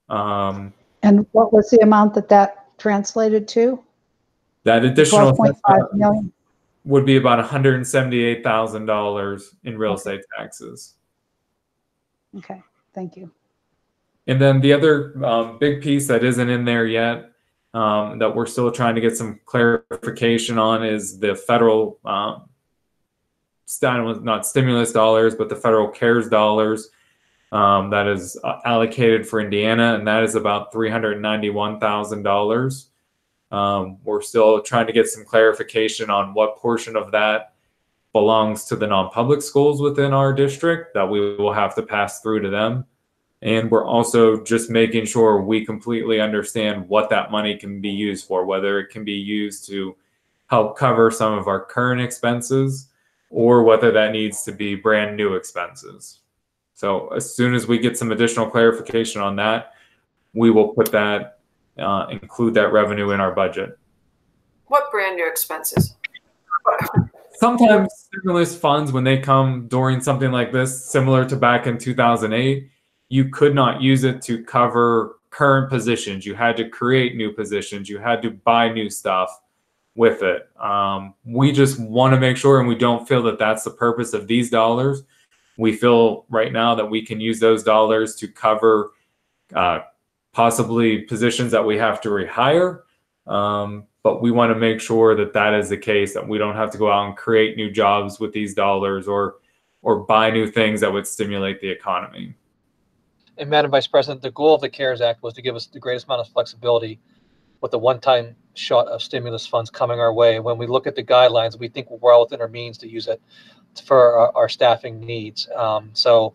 and what was the amount that translated to? That additional 12.5 million would be about $178,000 in real estate taxes. Okay, thank you. And then the other big piece that isn't in there yet, that we're still trying to get some clarification on, is the federal, not stimulus dollars, but the federal CARES dollars that is allocated for Indiana, and that is about $391,000. We're still trying to get some clarification on what portion of that belongs to the non-public schools within our district that we will have to pass through to them. And we're also just making sure we completely understand what that money can be used for, whether it can be used to help cover some of our current expenses or whether that needs to be brand new expenses. So as soon as we get some additional clarification on that, we will put that, include that revenue in our budget. What brand new expenses? Sometimes stimulus funds, when they come during something like this, similar to back in 2008, you could not use it to cover current positions. You had to create new positions. You had to buy new stuff with it. We just want to make sure, and we don't feel that that's the purpose of these dollars. We feel right now that we can use those dollars to cover possibly positions that we have to rehire. But we want to make sure that that is the case, that we don't have to go out and create new jobs with these dollars or buy new things that would stimulate the economy. And Madam Vice President, the goal of the CARES Act was to give us the greatest amount of flexibility with the one-time shot of stimulus funds coming our way. When we look at the guidelines, we think we're well within our means to use it for our staffing needs. So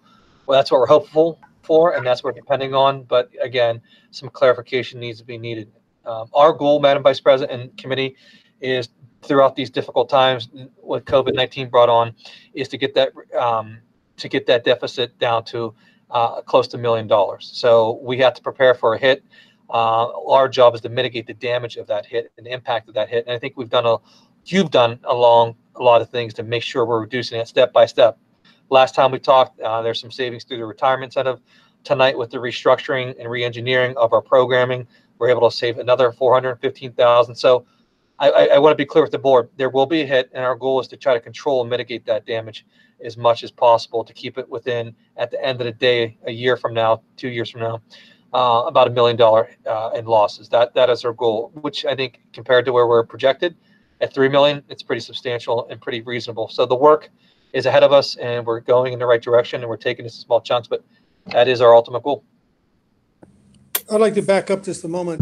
that's what we're hopeful for, and that's what we're depending on. But again, some clarification needs to be needed. Our goal, Madam Vice President and committee, is throughout these difficult times what COVID-19 brought on, is to get that deficit down to close to $1 million. So we have to prepare for a hit. Our job is to mitigate the damage of that hit and the impact of that hit. And I think you've done along a lot of things to make sure we're reducing it step by step. Last time we talked, there's some savings through the retirement incentive. Tonight, with the restructuring and re-engineering of our programming, we're able to save another $415,000. So I want to be clear with the board. There will be a hit, and our goal is to try to control and mitigate that damage as much as possible to keep it within, at the end of the day, a year from now, 2 years from now, about $1 million in losses. That is our goal, which I think compared to where we're projected at $3 million, it's pretty substantial and pretty reasonable. So the work is ahead of us, and we're going in the right direction, and we're taking this in small chunks, but that is our ultimate goal. I'd like to back up just a moment.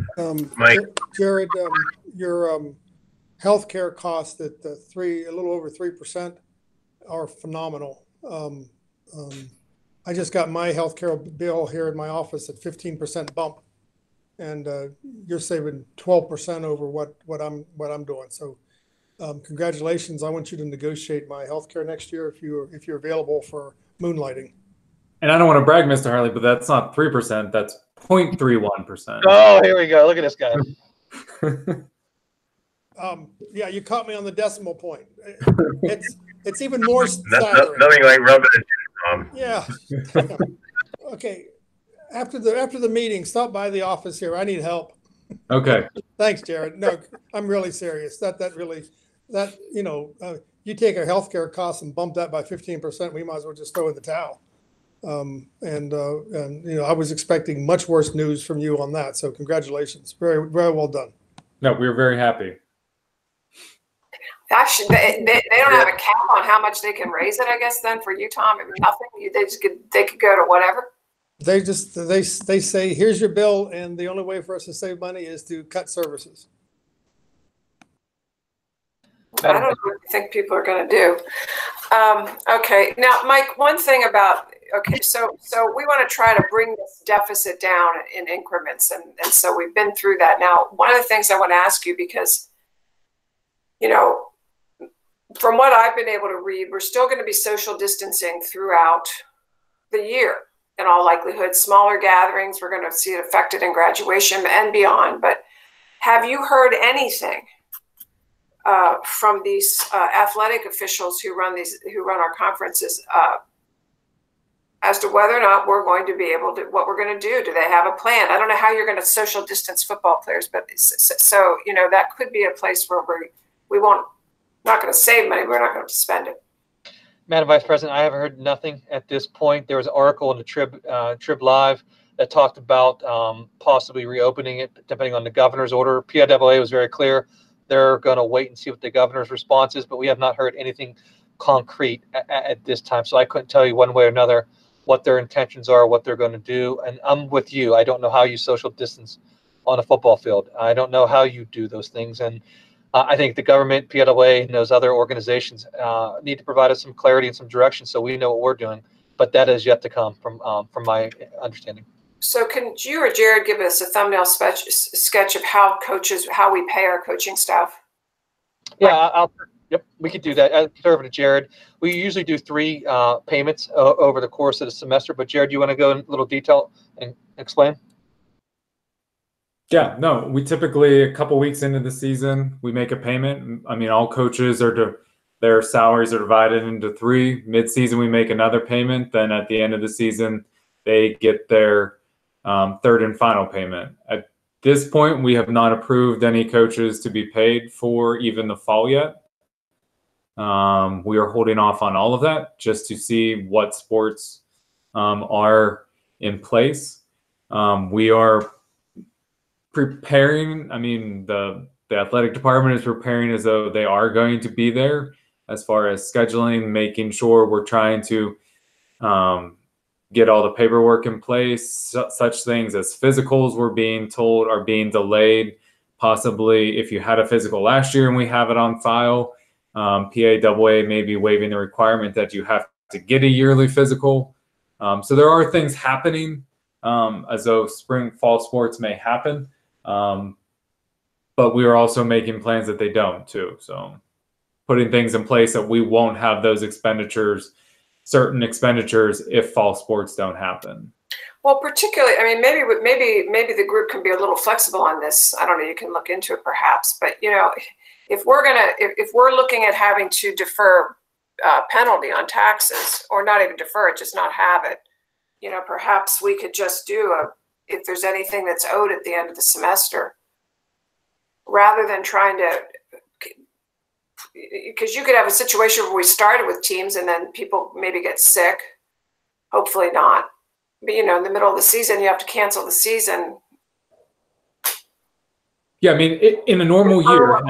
Mike. Jared, your healthcare costs at a little over 3% are phenomenal. I just got my healthcare bill here in my office at 15% bump, and you're saving 12% over what I'm doing. So congratulations. I want you to negotiate my healthcare next year if you're available for moonlighting. And I don't want to brag, Mr. Harley, but that's not 3%. That's 0.31%. Oh, here we go. Look at this guy. Yeah, you caught me on the decimal point. It's even more staggering. Nothing like rubbing it in. Yeah. Okay. After the meeting, stop by the office here. I need help. Okay. Thanks, Jared. No, I'm really serious. You take our healthcare costs and bump that by 15%, we might as well just throw in the towel. I was expecting much worse news from you on that. So congratulations. Very, very well done. No, we were very happy. Actually, they don't have a cap on how much they can raise it, I guess, then for you, Tom? I mean, nothing. They could go to whatever. They say, here's your bill, and the only way for us to save money is to cut services. I don't know what you think people are going to do. Okay, now, Mike, one thing about, so we want to try to bring this deficit down in increments, and so we've been through that. Now, one of the things I want to ask you, because, from what I've been able to read, we're still going to be social distancing throughout the year. in all likelihood. Smaller gatherings, we're going to see it affected in graduation and beyond. But have you heard anything from these athletic officials who run our conferences as to whether or not we're going to be able to, what we're going to do? Do they have a plan? I don't know how you're going to social distance football players, but so, you know, that could be a place where we won't, not going to save money, we're not going to spend it. Madam Vice President, I have heard nothing at this point. There was an article in the Trib Live that talked about possibly reopening it depending on the governor's order. PIAA was very clear. They're going to wait and see what the governor's response is, but we have not heard anything concrete at this time. So I couldn't tell you one way or another what their intentions are, what they're going to do. And I'm with you. I don't know how you social distance on a football field. I don't know how you do those things. And I think the government, PIAA, and those other organizations need to provide us some clarity and some direction so we know what we're doing. But that is yet to come from my understanding. So can you or Jared give us a thumbnail sketch of how we pay our coaching staff? Yeah, yep, we could do that. I'll turn over to Jared. We usually do 3 payments over the course of the semester. But Jared, do you want to go in a little detail and explain? Yeah, no, we typically, a couple weeks into the season, we make a payment. I mean, all coaches their salaries are divided into 3. Mid-season, we make another payment. Then at the end of the season, they get their 3rd and final payment. At this point, we have not approved any coaches to be paid for even the fall yet. We are holding off on all of that just to see what sports are in place. We are preparing. I mean, the athletic department is preparing as though they are going to be there as far as scheduling, making sure we're trying to get all the paperwork in place. Such things as physicals, we're being told, are being delayed. Possibly if you had a physical last year and we have it on file, PIAA may be waiving the requirement that you have to get a yearly physical. So there are things happening as though fall sports may happen. But we are also making plans that they don't too. So putting things in place that we won't have those certain expenditures if fall sports don't happen. Well, particularly, I mean, maybe the group can be a little flexible on this. I don't know, you can look into it perhaps, but you know, if we're looking at having to defer penalty on taxes, or not even defer it, just not have it, you know, perhaps we could just do if there's anything that's owed at the end of the semester, rather than trying to, because you could have a situation where we started with teams and then people maybe get sick, hopefully not. But, you know, in the middle of the season, you have to cancel the season. Yeah, I mean, in a normal year,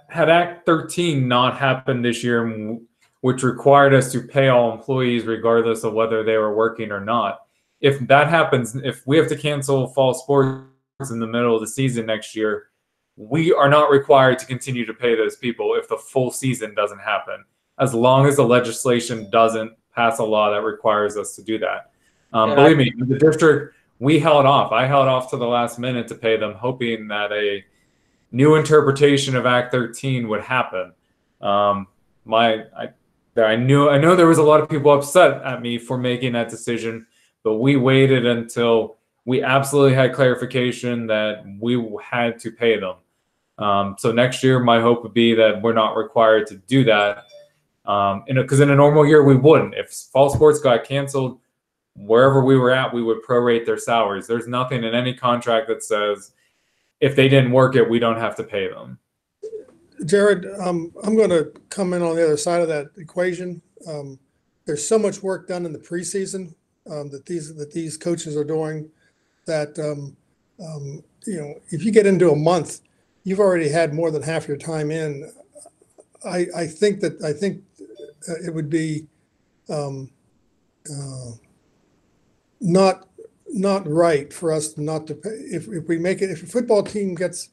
had Act 13 not happened this year, which required us to pay all employees regardless of whether they were working or not. If that happens, if we have to cancel fall sports in the middle of the season next year, we are not required to continue to pay those people if the full season doesn't happen, as long as the legislation doesn't pass a law that requires us to do that. Believe me, the district, we held off. I held off to the last minute to pay them, hoping that a new interpretation of Act 13 would happen. I know there was a lot of people upset at me for making that decision, but we waited until we absolutely had clarification that we had to pay them. So next year, my hope would be that we're not required to do that. Because in a normal year, we wouldn't. If fall sports got canceled, wherever we were at, we would prorate their salaries. There's nothing in any contract that says if they didn't work it, we don't have to pay them. Jared, I'm going to come in on the other side of that equation. There's so much work done in the preseason that these coaches are doing that you know, if you get into a month, you've already had more than half your time in. I think it would be not right for us not to pay if we make it. If a football team gets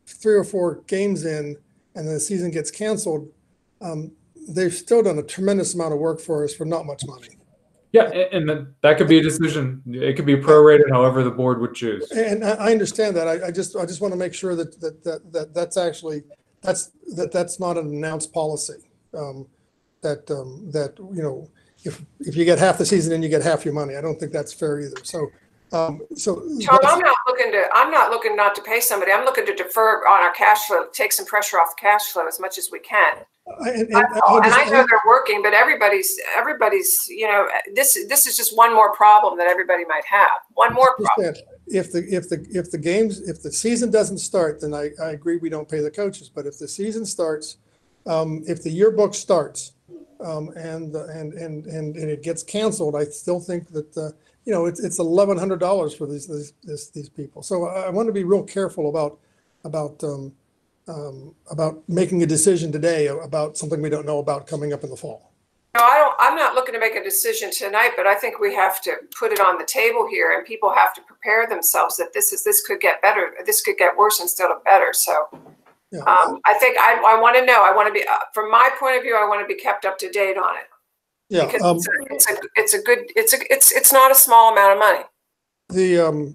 3 or 4 games in and the season gets canceled, they've still done a tremendous amount of work for us for not much money. Yeah, and that could be a decision. It could be prorated however the board would choose. And I understand that. I just want to make sure that that's not an announced policy. That you know, if you get half the season, then you get half your money. I don't think that's fair either. So Tom, I'm not looking not to pay somebody. I'm looking to defer on our cash flow, take some pressure off the cash flow as much as we can. And I know they're working, but everybody's, you know, this is just one more problem that everybody might have. One more problem. If the season doesn't start, then I agree we don't pay the coaches. But if the season starts, if the yearbook starts, and it gets canceled, I still think that you know, it's $1,100 for these people. So I want to be real careful about making a decision today about something we don't know about coming up in the fall. No, I'm not looking to make a decision tonight, but I think we have to put it on the table here, and people have to prepare themselves that this could get better, this could get worse instead of better. So yeah. I think I want to know. I want to be, from my point of view, I want to be kept up to date on it. Yeah, because it's not a small amount of money.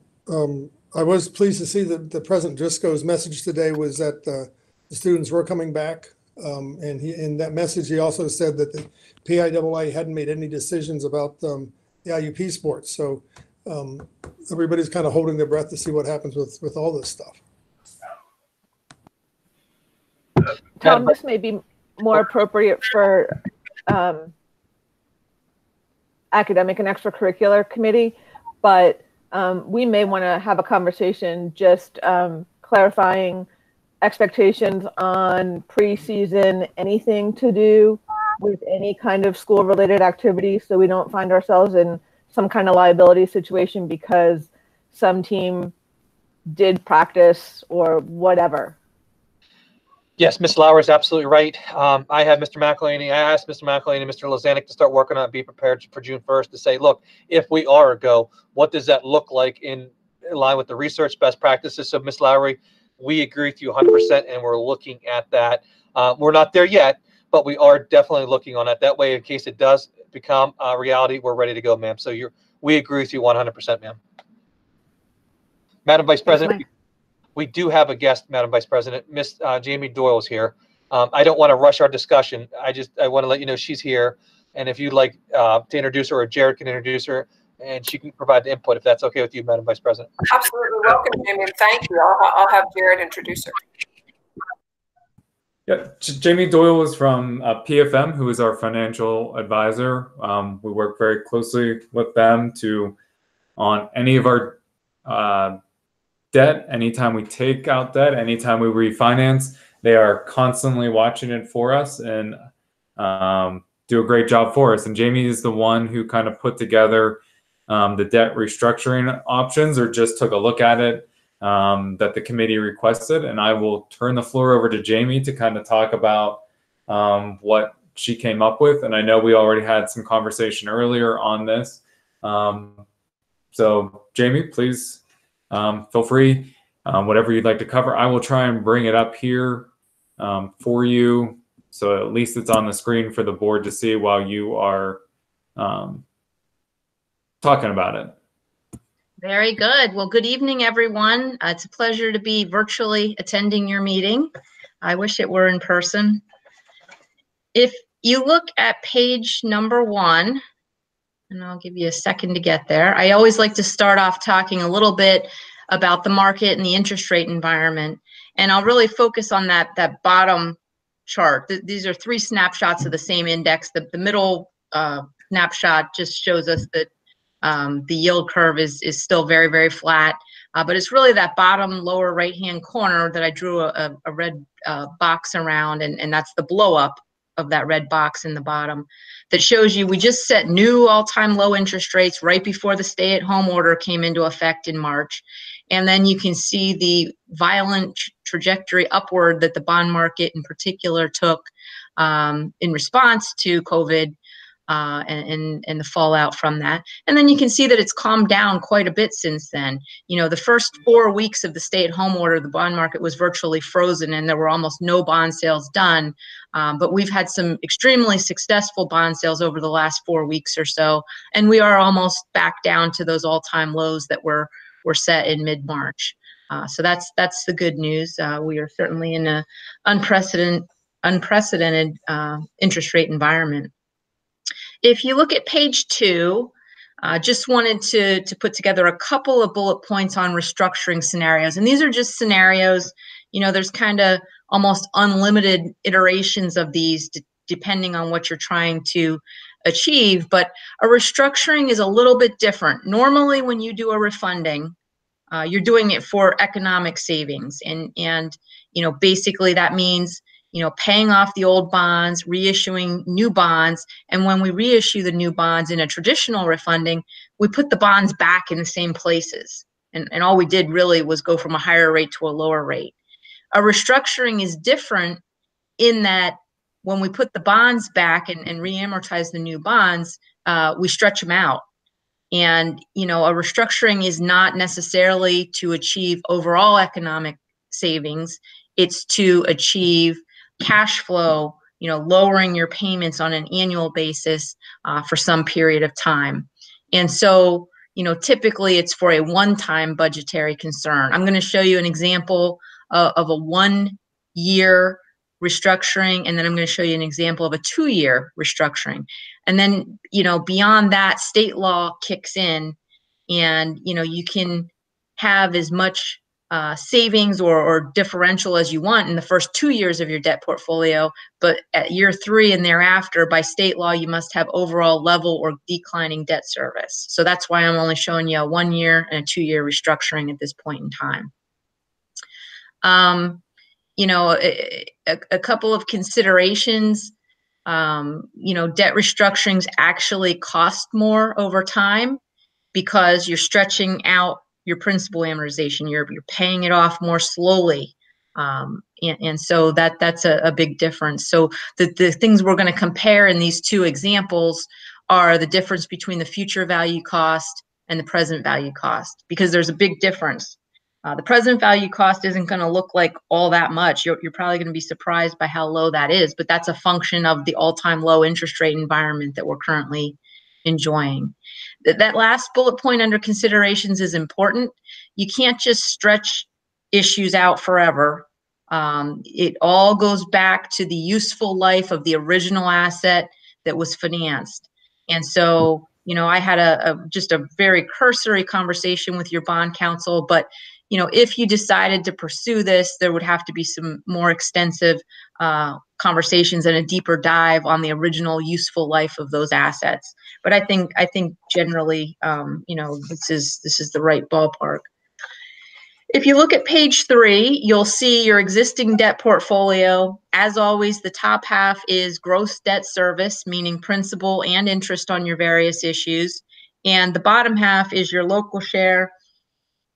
I was pleased to see that the President Driscoll's message today was that the students were coming back, and in that message he also said that the PIAA hadn't made any decisions about the IUP sports. So everybody's kind of holding their breath to see what happens with all this stuff. Tom, this may be more appropriate for academic and extracurricular committee, but we may want to have a conversation just clarifying expectations on preseason, anything to do with any kind of school related activity, so we don't find ourselves in some kind of liability situation because some team did practice or whatever. Yes, Ms. Lauer is absolutely right. I have Mr. McElhaney. I asked Mr. McElhaney and Mr. Lozanik to start working on it, be prepared for June 1st to say, look, if we are a go, what does that look like in line with the research best practices? So, Ms. Lowry, we agree with you 100%, and we're looking at that. We're not there yet, but we are definitely looking on it. That way, in case it does become a reality, we're ready to go, ma'am. So we agree with you 100%, ma'am. Madam Vice President. We do have a guest, Madam Vice President. Miss Jamie Doyle is here. I don't want to rush our discussion. I want to let you know she's here. And if you'd like to introduce her, or Jared can introduce her, and she can provide the input if that's okay with you, Madam Vice President. Absolutely. Welcome, Jamie, and thank you. I'll have Jared introduce her. Yeah, Jamie Doyle is from PFM, who is our financial advisor. We work very closely with them on any of our debt, anytime we take out debt, anytime we refinance. They are constantly watching it for us and do a great job for us. And Jamie is the one who kind of put together the debt restructuring options, or just took a look at it that the committee requested. And I will turn the floor over to Jamie to kind of talk about what she came up with. And I know we already had some conversation earlier on this. So Jamie, please feel free, whatever you'd like to cover. I will try and bring it up here for you, so at least it's on the screen for the board to see while you are talking about it. Very good. Well, good evening, everyone. It's a pleasure to be virtually attending your meeting. I wish it were in person. If you look at page number 1, and I'll give you a second to get there. I always like to start off talking a little bit about the market and the interest rate environment. And I'll really focus on that bottom chart. These are 3 snapshots of the same index. The middle snapshot just shows us that the yield curve is still very, very flat. But it's really that bottom lower right-hand corner that I drew a red box around, and that's the blow up of that red box in the bottom that shows you we just set new all-time low interest rates right before the stay-at-home order came into effect in March. And then you can see the violent trajectory upward that the bond market in particular took in response to COVID and the fallout from that. And then you can see that it's calmed down quite a bit since then. You know, the first 4 weeks of the stay-at-home order, the bond market was virtually frozen and there were almost no bond sales done. But we've had some extremely successful bond sales over the last 4 weeks or so, and we are almost back down to those all-time lows that were set in mid-March. So that's the good news. We are certainly in an unprecedented interest rate environment. if you look at page 2, just wanted to put together a couple of bullet points on restructuring scenarios. And these are just scenarios, you know, there's kind of almost unlimited iterations of these depending on what you're trying to achieve. But a restructuring is a little bit different. Normally, when you do a refunding, you're doing it for economic savings. And you know, basically that means, you know, paying off the old bonds, reissuing new bonds. And when we reissue the new bonds in a traditional refunding, we put the bonds back in the same places. And all we did really was go from a higher rate to a lower rate. A restructuring is different in that when we put the bonds back and re-amortize the new bonds, we stretch them out. And, you know, a restructuring is not necessarily to achieve overall economic savings. It's to achieve cash flow, you know, lowering your payments on an annual basis for some period of time. And so, you know, typically it's for a one-time budgetary concern. I'm going to show you an example of a 1-year restructuring, and then I'm going to show you an example of a 2-year restructuring. And then, you know, beyond that, state law kicks in, and, you know, you can have as much savings or differential as you want in the first 2 years of your debt portfolio, but at year 3 and thereafter, by state law, you must have overall level or declining debt service. So that's why I'm only showing you a 1-year and a 2-year restructuring at this point in time. You know, a couple of considerations. You know, debt restructurings actually cost more over time because you're stretching out your principal amortization. You're paying it off more slowly. And so that's a big difference. So the things we're going to compare in these 2 examples are the difference between the future value cost and the present value cost, because there's a big difference. The present value cost isn't going to look like all that much. You're probably going to be surprised by how low that is, but that's a function of the all-time low interest rate environment that we're currently enjoying. That last bullet point under considerations is important. You can't just stretch issues out forever. It all goes back to the useful life of the original asset that was financed. And so, you know, I had just a very cursory conversation with your bond counsel, but you know, if you decided to pursue this, there would have to be some more extensive conversations and a deeper dive on the original useful life of those assets. But I think generally, you know, this is the right ballpark. If you look at page 3, you'll see your existing debt portfolio. As always, the top half is gross debt service, meaning principal and interest on your various issues. And the bottom half is your local share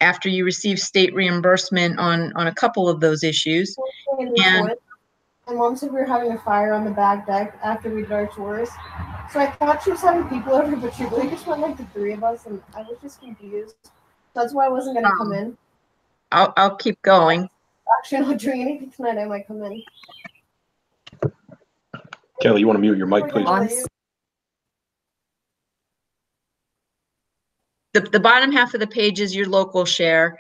after you receive state reimbursement on a couple of those issues. And my mom said we were having a fire on the back deck after we did our tours. So I thought she was having people over, but she really just went like the 3 of us, and I was just confused. That's why I wasn't going to come in. I'll keep going. Actually, I'm not doing anything tonight. I might come in. Kelly, you want to mute your mic, please? The bottom half of the page is your local share.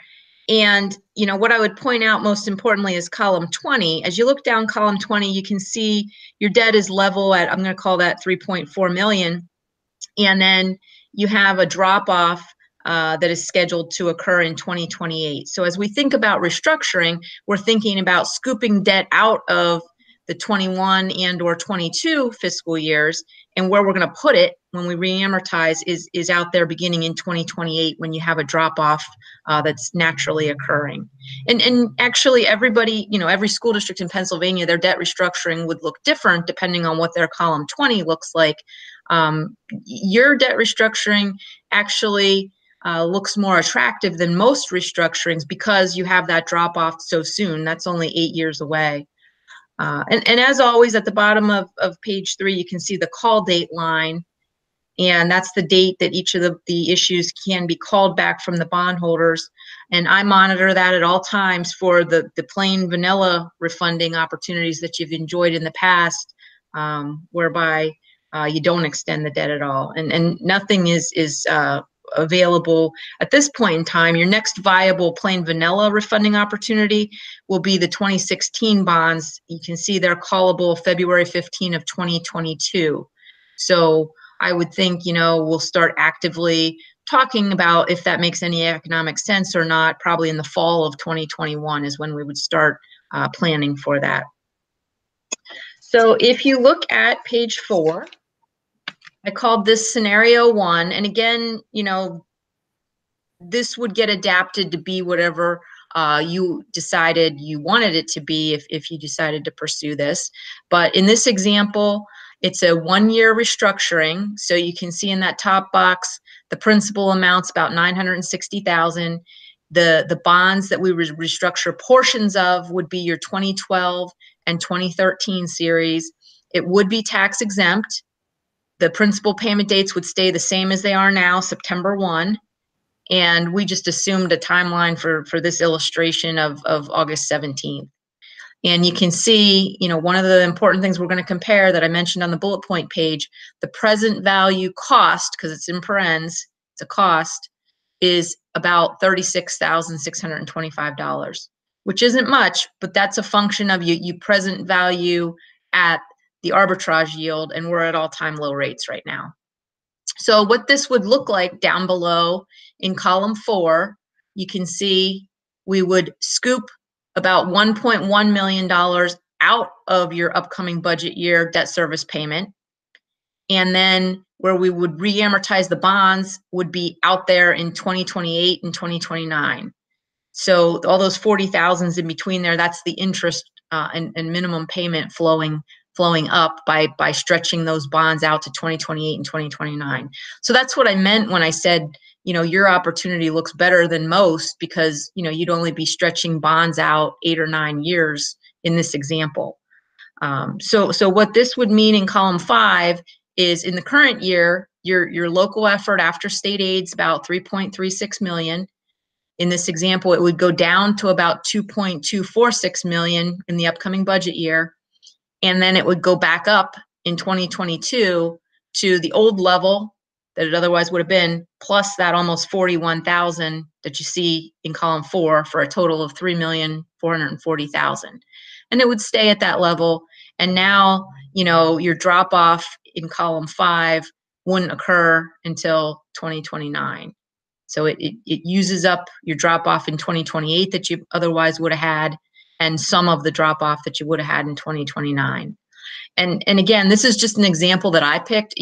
And, you know, what I would point out most importantly is column 20. As you look down column 20, you can see your debt is level at, I'm going to call that 3.4 million. And then you have a drop off that is scheduled to occur in 2028. So as we think about restructuring, we're thinking about scooping debt out of the 21 and or 22 fiscal years, and where we're going to put it when we reamortize is out there beginning in 2028 when you have a drop off that's naturally occurring. And actually everybody, you know, every school district in Pennsylvania, their debt restructuring would look different depending on what their column 20 looks like. Your debt restructuring actually looks more attractive than most restructurings because you have that drop off so soon. That's only 8 years away. And as always, at the bottom of page 3, you can see the call date line. And that's the date that each of the issues can be called back from the bondholders. And I monitor that at all times for the plain vanilla refunding opportunities that you've enjoyed in the past, whereby you don't extend the debt at all. And nothing is available at this point in time. Your next viable plain vanilla refunding opportunity will be the 2016 bonds. You can see they're callable February 15 of 2022. So I would think, we'll start actively talking about if that makes any economic sense or not. Probably in the fall of 2021 is when we would start planning for that. So if you look at page 4, I called this scenario 1. And again, this would get adapted to be whatever you decided you wanted it to be if you decided to pursue this. But in this example, it's a 1-year restructuring. So you can see in that top box, the principal amount's about $960,000. The bonds that we restructure portions of would be your 2012 and 2013 series. It would be tax exempt. The principal payment dates would stay the same as they are now, September 1. And we just assumed a timeline for this illustration of August 17th. And you can see, one of the important things we're going to compare that I mentioned on the bullet point page, the present value cost, because it's in parens, it's a cost, is about $36,625, which isn't much, but that's a function of you present value at the arbitrage yield, and we're at all-time low rates right now. So what this would look like down below in column 4, you can see we would scoop about $1.1 million out of your upcoming budget year debt service payment. And then where we would re-amortize the bonds would be out there in 2028 and 2029. So all those 40,000s in between there, that's the interest and minimum payment flowing up by stretching those bonds out to 2028 and 2029. So that's what I meant when I said, your opportunity looks better than most because, you'd only be stretching bonds out 8 or 9 years in this example. So what this would mean in column 5 is in the current year, your local effort after state aid's about $3.36 million. In this example, it would go down to about $2.246 million in the upcoming budget year. And then it would go back up in 2022 to the old level that it otherwise would have been, plus that almost 41,000 that you see in column 4 for a total of 3,440,000. And it would stay at that level. And now, your drop off in column 5 wouldn't occur until 2029. So it uses up your drop off in 2028 that you otherwise would have had, and some of the drop off that you would have had in 2029. And again, this is just an example that I picked.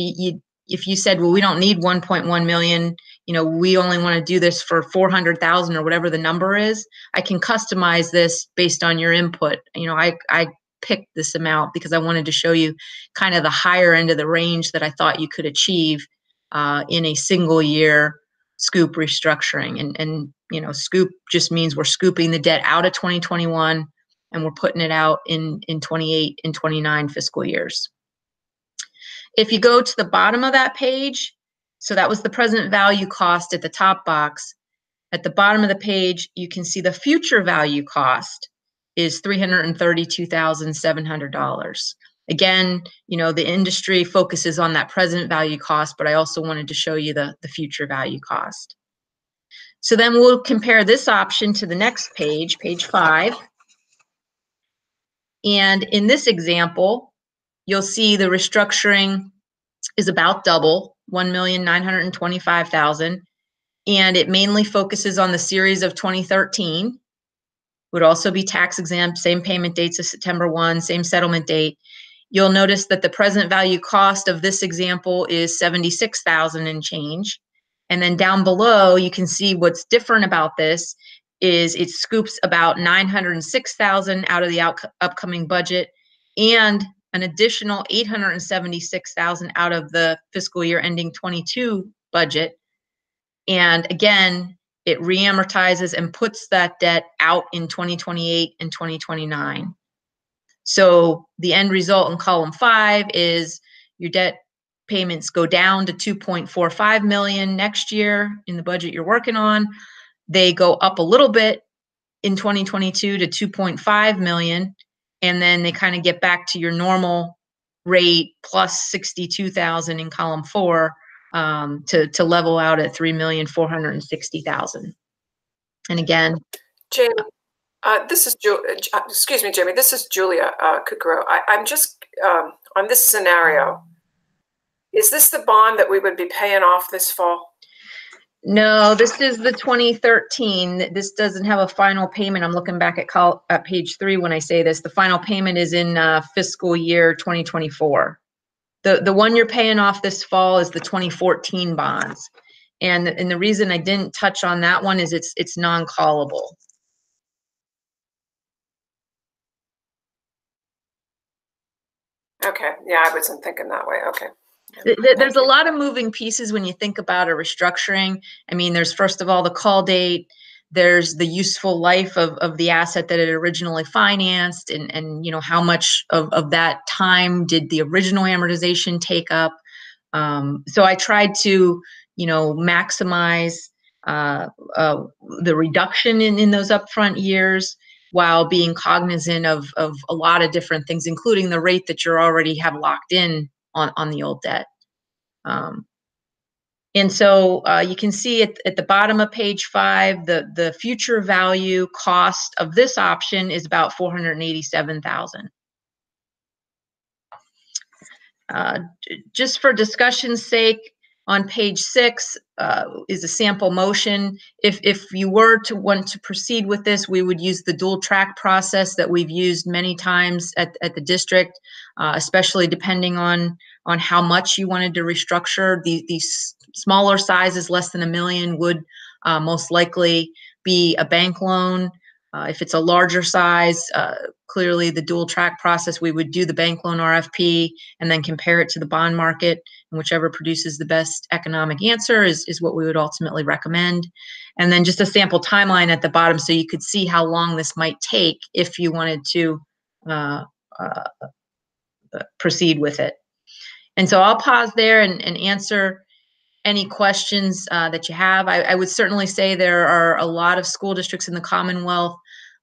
If you said, well, we don't need 1.1 million, we only want to do this for 400,000 or whatever the number is, I can customize this based on your input. I picked this amount because I wanted to show you kind of the higher end of the range that I thought you could achieve in a single year scoop restructuring. And scoop just means we're scooping the debt out of 2021 and we're putting it out in 28 and 29 fiscal years. If you go to the bottom of that page, so that was the present value cost at the top box. At the bottom of the page, you can see the future value cost is $332,700. Again, the industry focuses on that present value cost, but I also wanted to show you the future value cost. So then we'll compare this option to the next page, page 5. And in this example, you'll see the restructuring is about double, $1,925,000, and it mainly focuses on the series of 2013. Would also be tax exempt, same payment dates as September 1, same settlement date. You'll notice that the present value cost of this example is $76,000 and change. And then down below, you can see what's different about this is it scoops about $906,000 out of the upcoming budget and an additional $876,000 out of the fiscal year ending 22 budget. And again, it reamortizes and puts that debt out in 2028 and 2029. So the end result in column 5 is your debt payments go down to $2.45 million next year in the budget you're working on. They go up a little bit in 2022 to $2.5 million, and then they kind of get back to your normal rate plus $62,000 in column 4 to level out at $3,460,000. And again, Jamie, this is excuse me, Jamie. This is Julia Kukuro. I'm just on this scenario. Is this the bond that we would be paying off this fall? No, this is the 2013. This doesn't have a final payment. I'm looking back at page 3 when I say this. The final payment is in fiscal year 2024. The one you're paying off this fall is the 2014 bonds. And the reason I didn't touch on that one is it's non-callable. Okay, yeah, I wasn't thinking that way. Okay. There's a lot of moving pieces when you think about a restructuring. I mean, there's first of all the call date, there's the useful life of the asset that it originally financed, and you know, how much of that time did the original amortization take up. So I tried to, you know, maximize the reduction in those upfront years, while being cognizant of a lot of different things, including the rate that you already have locked in on the old debt. And so you can see at the bottom of page 5, the future value cost of this option is about $487,000. Just for discussion's sake, on page 6 is a sample motion. If you were to want to proceed with this, we would use the dual track process that we've used many times at the district, especially depending on how much you wanted to restructure. These smaller sizes, less than $1 million, would most likely be a bank loan. If it's a larger size, clearly the dual track process, we would do the bank loan RFP and then compare it to the bond market, and whichever produces the best economic answer is what we would ultimately recommend. And then just a sample timeline at the bottom so you could see how long this might take if you wanted to proceed with it. And so I'll pause there and answer any questions that you have. I would certainly say there are a lot of school districts in the Commonwealth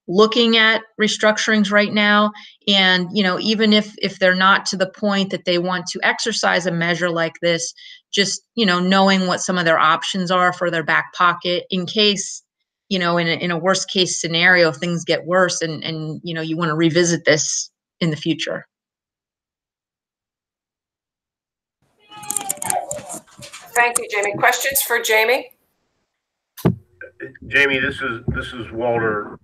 looking at restructurings right now. And, you know, even if they're not to the point that they want to exercise a measure like this, just, you know, knowing what some of their options are for their back pocket in case, you know, in a worst case scenario, things get worse and you know, you want to revisit this in the future. Thank you, Jamie. Questions for Jamie? Jamie, this is Walter.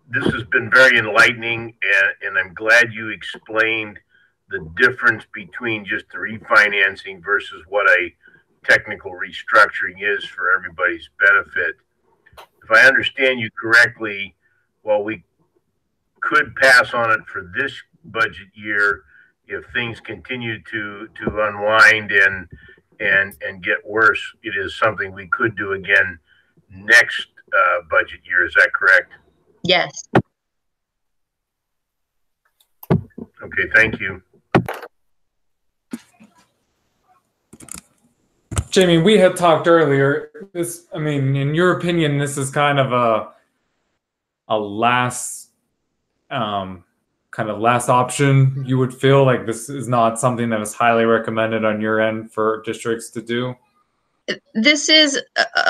This has been very enlightening, and I'm glad you explained the difference between just the refinancing versus what a technical restructuring is for everybody's benefit. If I understand you correctly, while we could pass on it for this budget year, if things continue to unwind and get worse, it is something we could do again next budget year. Is that correct? Yes. Okay, thank you. Jamie, we had talked earlier. This, I mean, in your opinion, this is kind of a last kind of last option. You would feel like this is not something that is highly recommended on your end for districts to do? This is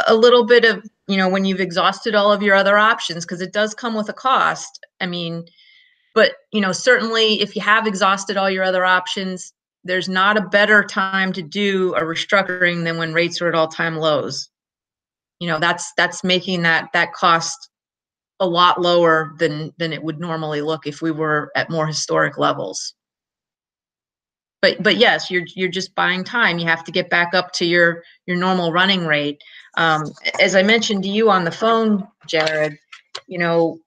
a little bit of, you know, when you've exhausted all of your other options, because it does come with a cost. I mean, but, you know, certainly if you have exhausted all your other options, there's not a better time to do a restructuring than when rates are at all-time lows. You know, that's making that cost a lot lower than it would normally look if we were at more historic levels. But yes, you're just buying time. You have to get back up to your normal running rate. As I mentioned to you on the phone, Jared, you know,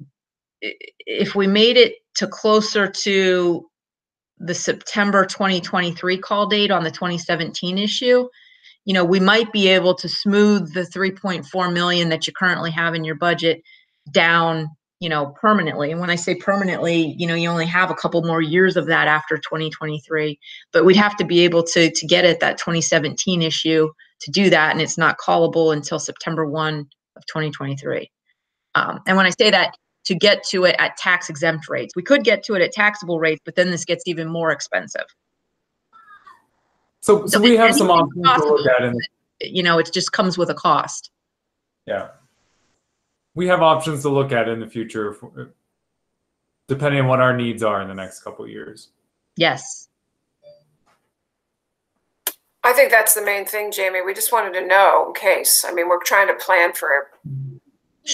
if we made it to closer to the September 2023 call date on the 2017 issue, you know, we might be able to smooth the 3.4 million that you currently have in your budget down, you know, permanently. And when I say permanently, you know, you only have a couple more years of that after 2023, but we'd have to be able to get at that 2017 issue to do that. And it's not callable until September 1 of 2023. And when I say that, to get to it at tax exempt rates, we could get to it at taxable rates, but then this gets even more expensive. So we have some options to look at. You know, it just comes with a cost. Yeah. We have options to look at in the future, depending on what our needs are in the next couple of years. Yes. think that's the main thing, Jamie. We just wanted to know in case. I mean, we're trying to plan for a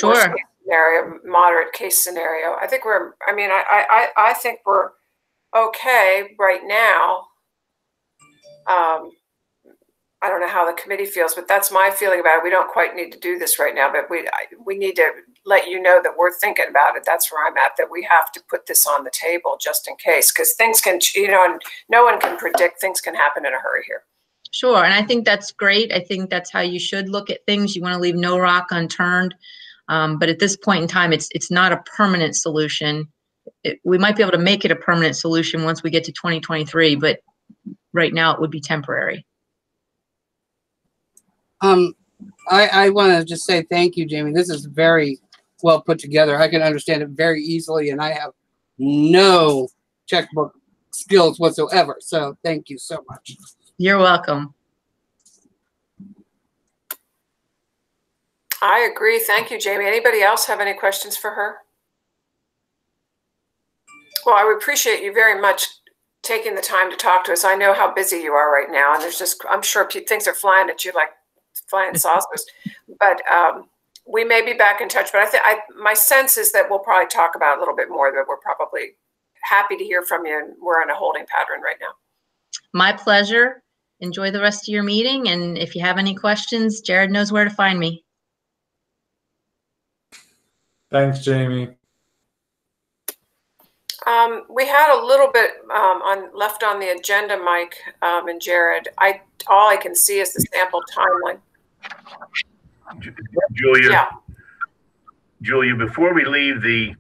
worst case scenario, moderate case scenario. I think I think we're okay right now. I don't know how the committee feels, but that's my feeling about it. We don't quite need to do this right now, but we need to let you know that we're thinking about it. That's where I'm at, that we have to put this on the table just in case, because things can, and no one can predict. Things can happen in a hurry here. Sure, and I think that's great. I think that's how you should look at things. You want to leave no rock unturned. But at this point in time, it's not a permanent solution. We might be able to make it a permanent solution once we get to 2023, but right now it would be temporary. I want to just say thank you, Jamie. This is very well put together. I can understand it very easily, and I have no checkbook skills whatsoever. So thank you so much. You're welcome. I agree. Thank you, Jamie. Anybody else have any questions for her? Well, I would appreciate you very much taking the time to talk to us. I know how busy you are right now, and I'm sure things are flying at you like flying saucers. But we may be back in touch. But my sense is that we'll probably talk about it a little bit more. That we're probably happy to hear from you, and we're in a holding pattern right now. My pleasure. Enjoy the rest of your meeting, and if you have any questions, Jared knows where to find me. Thanks, Jamie. We had a little bit left on the agenda, Mike and Jared. All I can see is the sample timeline. Julia. Yeah. Julia, before we leave the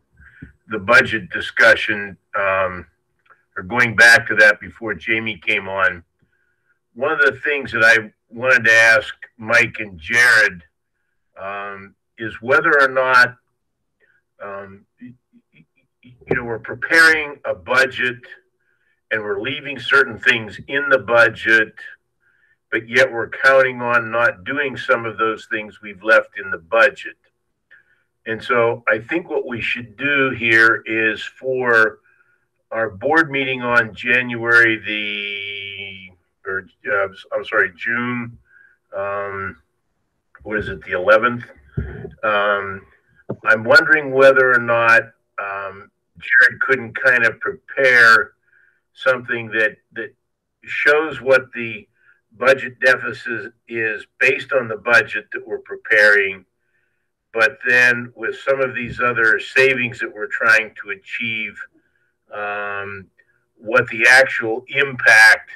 budget discussion, or going back to that before Jamie came on, one of the things that I wanted to ask Mike and Jared is whether or not we're preparing a budget and we're leaving certain things in the budget, but yet we're counting on not doing some of those things we've left in the budget. And so I think what we should do here is for our board meeting on June, what is it, the 11th? I'm wondering whether or not Jared couldn't kind of prepare something that shows what the budget deficit is based on the budget that we're preparing, but then with some of these other savings that we're trying to achieve, what the actual impact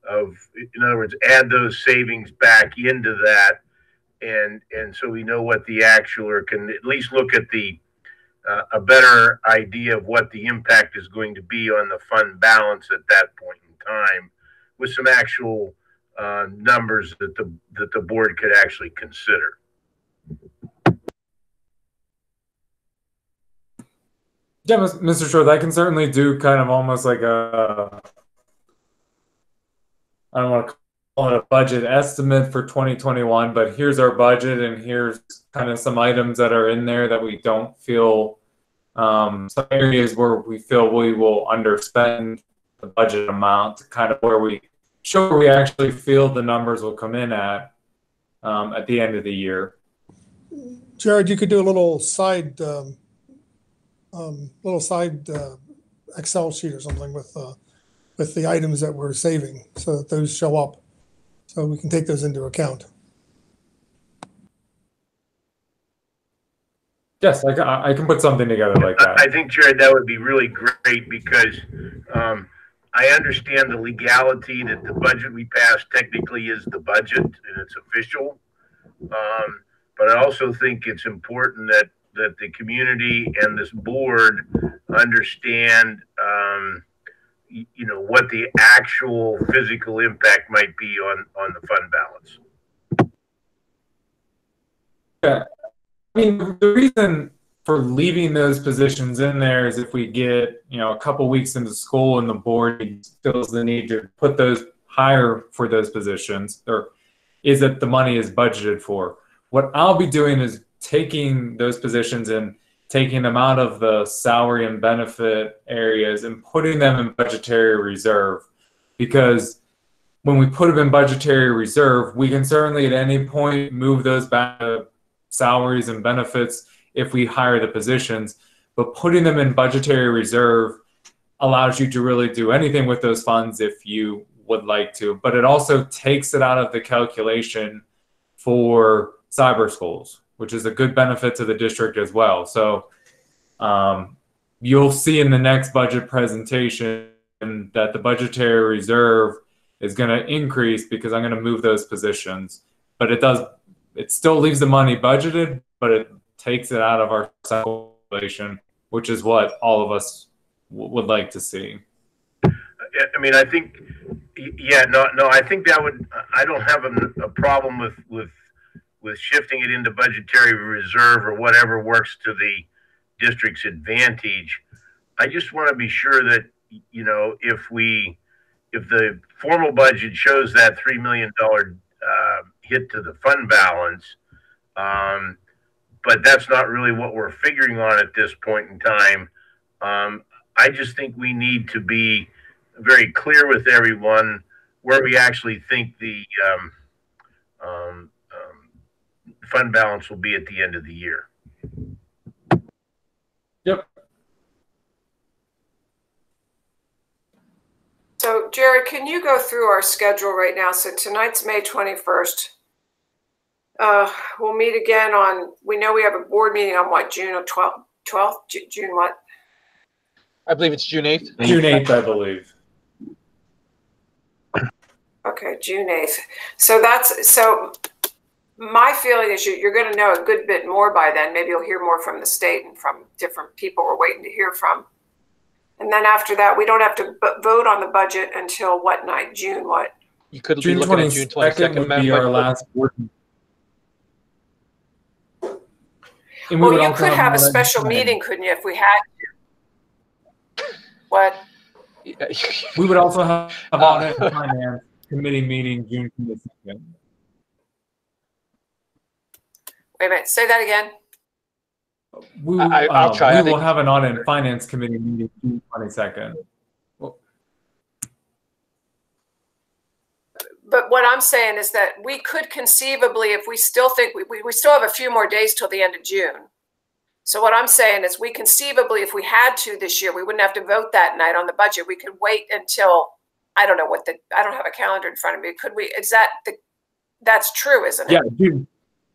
of, in other words, add those savings back into that, and so we know what the actual, or can at least look at the a better idea of what the impact is going to be on the fund balance at that point in time, with some actual numbers that the board could actually consider. Yeah, Mr. Schwartz, I can certainly do kind of almost like I don't want to call it a budget estimate for 2021, but here's our budget, and here's kind of some items that are in there that we don't feel, some areas where we feel we will underspend the budget amount, kind of where we actually feel the numbers will come in at the end of the year. Jared, you could do a little side Excel sheet or something with the items that we're saving, so that those show up, so we can take those into account. Yes, I can put something together like that. I think, Jared, that would be really great, because I understand the legality that the budget we pass technically is the budget and it's official. But I also think it's important that the community and this board understand, what the actual physical impact might be on the fund balance. Yeah. I mean, the reason for leaving those positions in there is if we get, a couple weeks into school and the board feels the need to put those higher for those positions, or is that the money is budgeted for. What I'll be doing is taking those positions and taking them out of the salary and benefit areas and putting them in budgetary reserve, because when we put them in budgetary reserve, we can certainly at any point move those back to salaries and benefits if we hire the positions. But putting them in budgetary reserve allows you to really do anything with those funds if you would like to. But it also takes it out of the calculation for cyber schools, which is a good benefit to the district as well. So you'll see in the next budget presentation that the budgetary reserve is going to increase because I'm going to move those positions. But it still leaves the money budgeted, but it takes it out of our calculation, which is what all of us would like to see. I mean, I think, yeah, no, I think that would, I don't have a problem with shifting it into budgetary reserve or whatever works to the district's advantage. I just want to be sure that, you know, if the formal budget shows that $3 million hit to the fund balance, but that's not really what we're figuring on at this point in time. I just think we need to be very clear with everyone where we actually think the fund balance will be at the end of the year. Yep. So, Jared, can you go through our schedule right now? So tonight's May 21st. We'll meet again on, we know we have a board meeting on what, June 12th? June what? I believe it's June 8th. June 8th, I believe. Okay, June 8th. So my feeling is you're going to know a good bit more by then. Maybe you'll hear more from the state and from different people we're waiting to hear from. And then after that, we don't have to vote on the budget until what night? June what? You could be looking at June 22nd. Would be our last board. Well, you could have a special meeting, couldn't you, if we had to? What? We would also have Audit and Finance Committee meeting June 22nd. Wait a minute. Say that again. I'll try. We will have an Audit and Finance Committee meeting June 22nd. But what I'm saying is that we could conceivably, if we still think we still have a few more days till the end of June. So what I'm saying is we conceivably, if we had to this year, we wouldn't have to vote that night on the budget. We could wait until, I don't know what I don't have a calendar in front of me. Could we, that's true, isn't it? Yeah,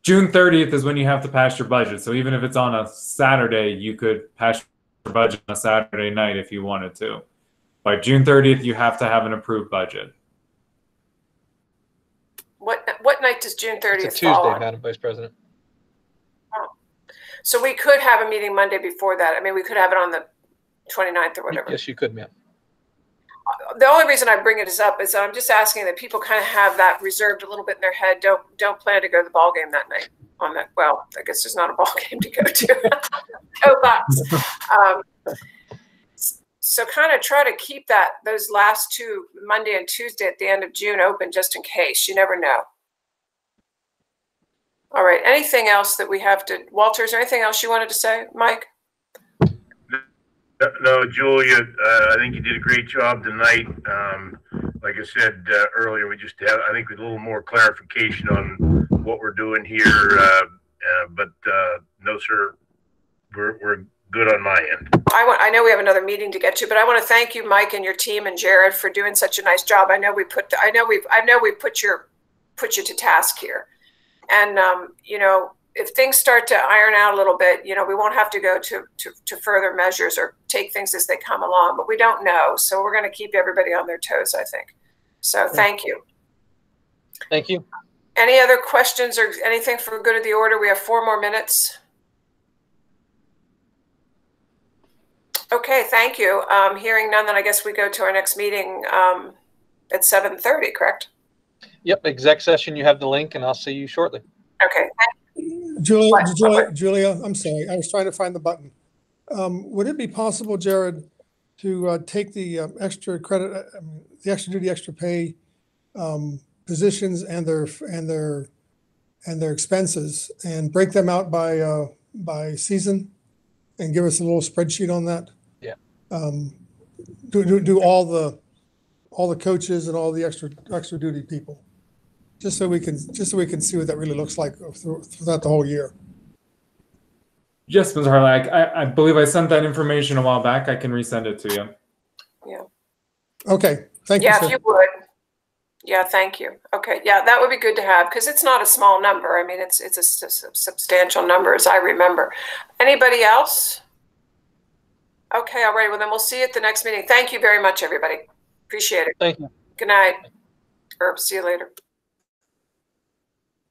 June 30th is when you have to pass your budget. So even if it's on a Saturday, you could pass your budget on a Saturday night if you wanted to. By June 30th, you have to have an approved budget. What night does June 30th It's a Tuesday, fall on? Madam Vice President. Oh. So we could have a meeting Monday before that. I mean, we could have it on the 29th or whatever. Yes, you could, ma'am. The only reason I bring it up is that I'm just asking that people kind of have that reserved a little bit in their head. Don't plan to go to the ball game that night. On that, well, I guess there's not a ball game to go to. Go Bucks. So kind of try to keep those last two, Monday and Tuesday at the end of June, open just in case. You never know. All right. Anything else that we have to, Walter, is there anything else you wanted to say, Mike? No, Julia, I think you did a great job tonight. Like I said earlier, we just have, I think, a little more clarification on what we're doing here. But no, sir, we're good on my end. I know we have another meeting to get to, but I want to thank you, Mike, and your team, and Jared for doing such a nice job. I know we've put you to task here, and you know, if things start to iron out a little bit, you know, we won't have to go to further measures or take things as they come along. But we don't know, so we're going to keep everybody on their toes, I think. So thank you. Thank you. Any other questions or anything for good of the order? We have 4 more minutes. Okay, thank you. Hearing none, then I guess we go to our next meeting at 7:30, correct? Yep, exec session. You have the link, and I'll see you shortly. Okay. Julia, I'm sorry. I was trying to find the button. Would it be possible, Jared, to take the extra credit, the extra duty, extra pay positions and their expenses and break them out by season and give us a little spreadsheet on that? Yeah. Do all all the coaches and all the extra duty people, just so we can see what that really looks like throughout the whole year. Yes, Ms. Harley, I believe I sent that information a while back. I can resend it to you. Yeah. Okay. Thank you. Yeah, if you would. Yeah, thank you. Okay. Yeah, that would be good to have because it's not a small number. I mean, it's a substantial number as I remember. Anybody else? Okay, all right. Well, then we'll see you at the next meeting. Thank you very much, everybody. Appreciate it. Thank you. Good night. Or see you later.